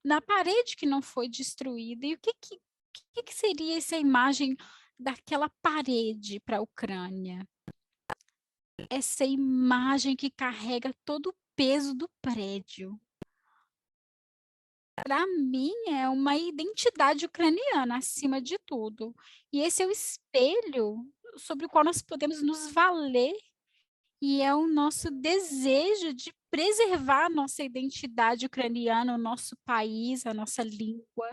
na parede que não foi destruída. E o que seria essa imagem daquela parede para a Ucrânia? Essa imagem que carrega todo o peso do prédio. Para mim, é uma identidade ucraniana, acima de tudo. E esse é o espelho sobre o qual nós podemos nos valer, e é o nosso desejo de preservar a nossa identidade ucraniana, o nosso país, a nossa língua.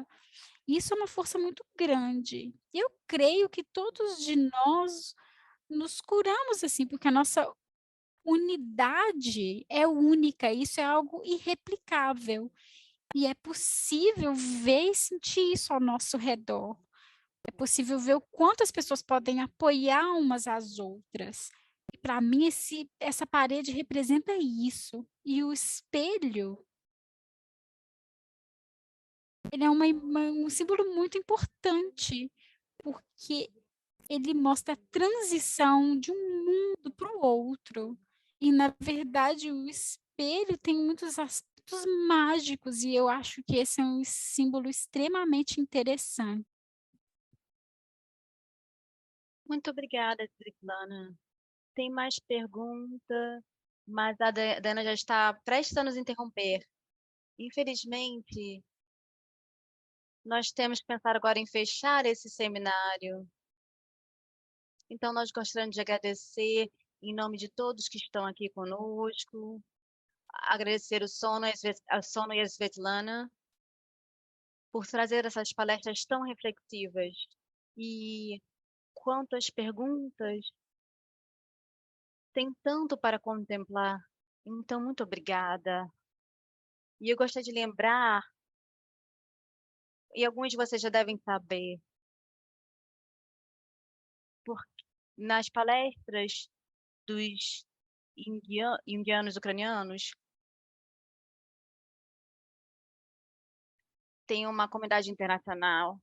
Isso é uma força muito grande. E eu creio que todos de nós nos curamos assim, porque a nossa unidade é única, isso é algo irreplicável. E é possível ver e sentir isso ao nosso redor. É possível ver o quanto as pessoas podem apoiar umas às outras. E para mim, essa parede representa isso. E o espelho, ele é um símbolo muito importante, porque ele mostra a transição de um mundo para o outro. E, na verdade, o espelho tem muitos aspectos mágicos, e eu acho que esse é um símbolo extremamente interessante. Muito obrigada, Svetlana. Tem mais pergunta, mas a Dana já está prestes a nos interromper. Infelizmente, nós temos que pensar agora em fechar esse seminário. Então, nós gostaríamos de agradecer em nome de todos que estão aqui conosco, agradecer o Sono e a Svetlana por trazer essas palestras tão reflexivas. E quantas perguntas, tem tanto para contemplar. Então, muito obrigada. E eu gostaria de lembrar, e alguns de vocês já devem saber, nas palestras dos indianos ucranianos, tem uma comunidade internacional.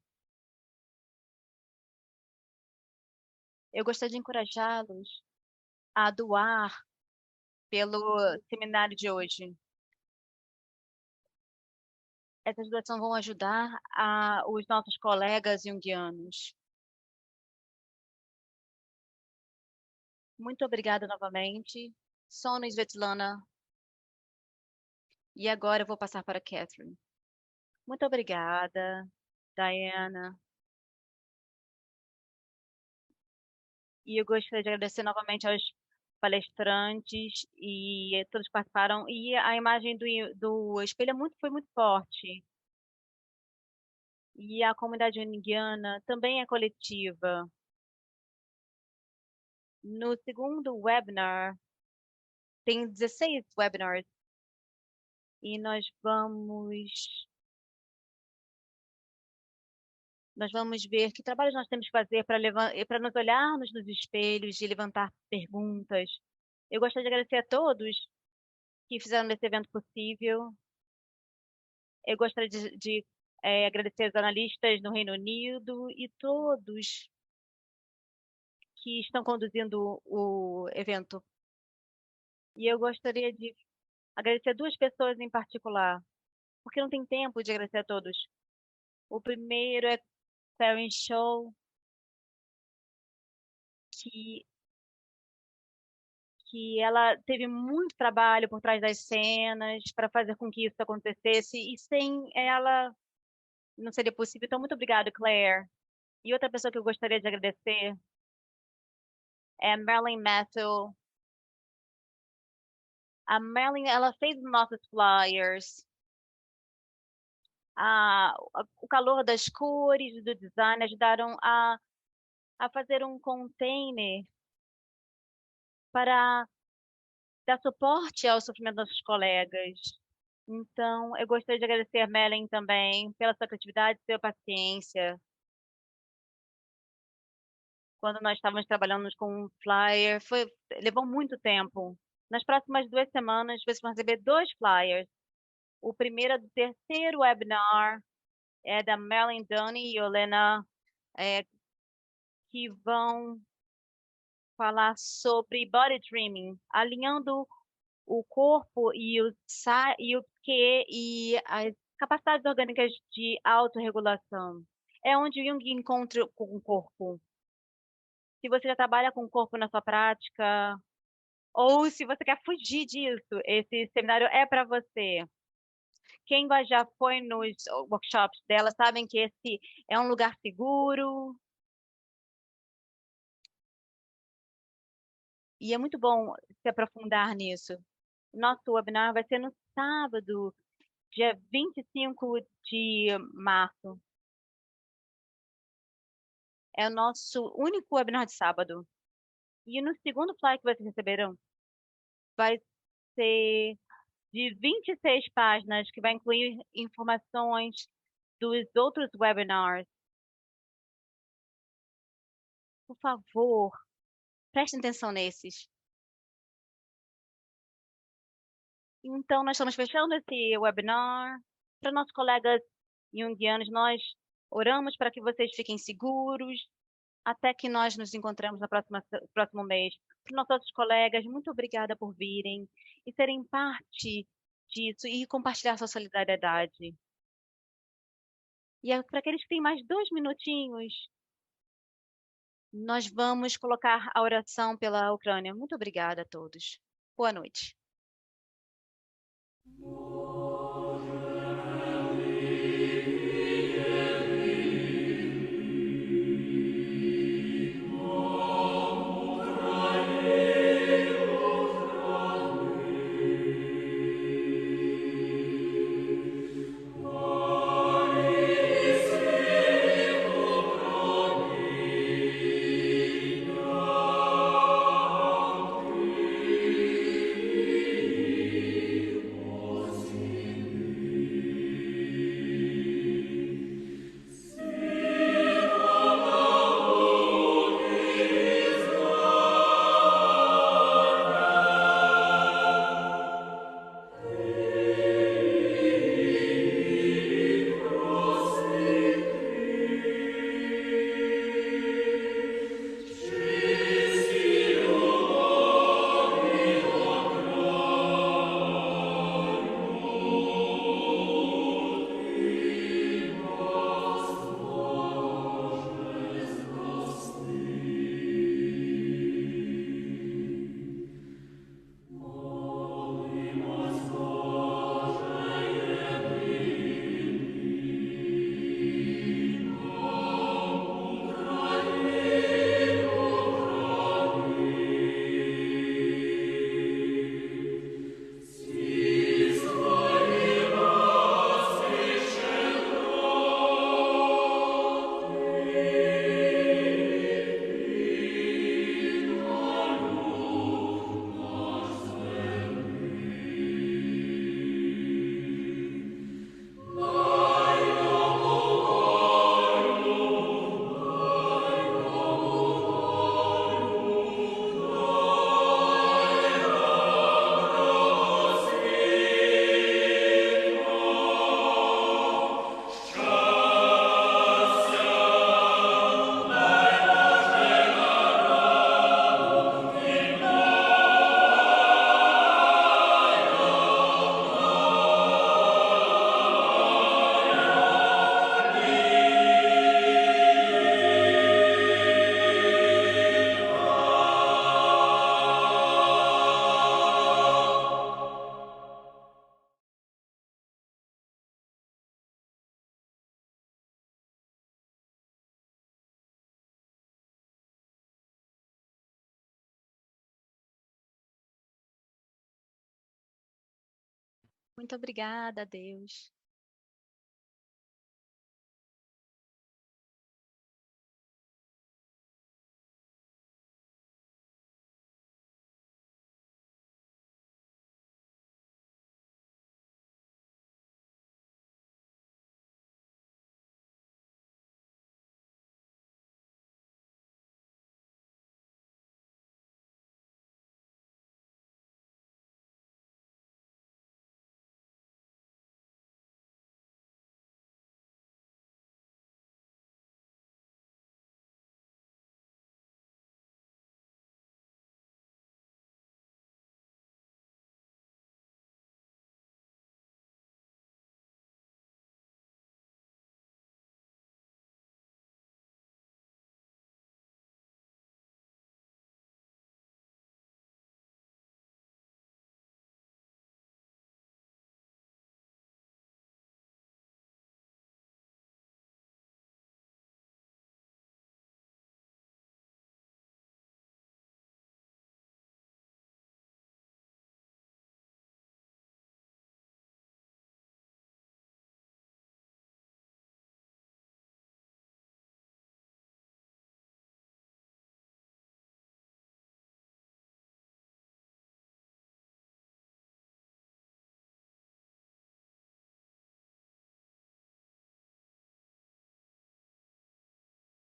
Eu gostaria de encorajá-los a doar pelo seminário de hoje. Essas doações vão ajudar os nossos colegas junguianos. Muito obrigada novamente. Sono e Svetlana. E agora eu vou passar para a Catherine. Muito obrigada, Diana. E eu gostaria de agradecer novamente aos palestrantes e todos que participaram. E a imagem do espelho foi muito forte. E a comunidade indiana também é coletiva. No segundo webinar, tem 16 webinars, e nós vamos ver que trabalhos nós temos que fazer para nos olharmos nos espelhos e levantar perguntas. Eu gostaria de agradecer a todos que fizeram desse evento possível. Eu gostaria de agradecer aos analistas no Reino Unido e todos que estão conduzindo o evento. E eu gostaria de agradecer duas pessoas em particular, porque não tem tempo de agradecer a todos. O primeiro é Farron Show, que ela teve muito trabalho por trás das cenas para fazer com que isso acontecesse, e sem ela não seria possível. Então, muito obrigada, Claire. E outra pessoa que eu gostaria de agradecer é a Marilyn Matthew. A Marilyn, ela fez os nossos flyers. O calor das cores, do design, ajudaram a fazer um container para dar suporte ao sofrimento dos nossos colegas. Então, eu gostaria de agradecer a Marilyn também pela sua criatividade e sua paciência. Quando nós estávamos trabalhando com um flyer, levou muito tempo. Nas próximas 2 semanas, vocês vão receber 2 flyers. O primeiro é do terceiro webinar, é da Marilyn Dunny e Olena, que vão falar sobre body dreaming, alinhando o corpo e o que e as capacidades orgânicas de autorregulação. É onde Jung encontra com o corpo. Se você já trabalha com o corpo na sua prática, ou se você quer fugir disso, esse seminário é para você. Quem já foi nos workshops dela sabem que esse é um lugar seguro. E é muito bom se aprofundar nisso. Nosso webinar vai ser no sábado, dia 25 de março. É o nosso único webinar de sábado. E no segundo flyer que vocês receberão, vai ser de 26 páginas, que vai incluir informações dos outros webinars. Por favor, prestem atenção nesses. Então, nós estamos fechando esse webinar. Para nossos colegas junguianos, nós oramos para que vocês fiquem seguros até que nós nos encontremos no próximo mês. Para nossos outros colegas, muito obrigada por virem e serem parte disso e compartilhar sua solidariedade. E para aqueles que têm mais 2 minutinhos, nós vamos colocar a oração pela Ucrânia. Muito obrigada a todos. Boa noite. Muito obrigada, Deus.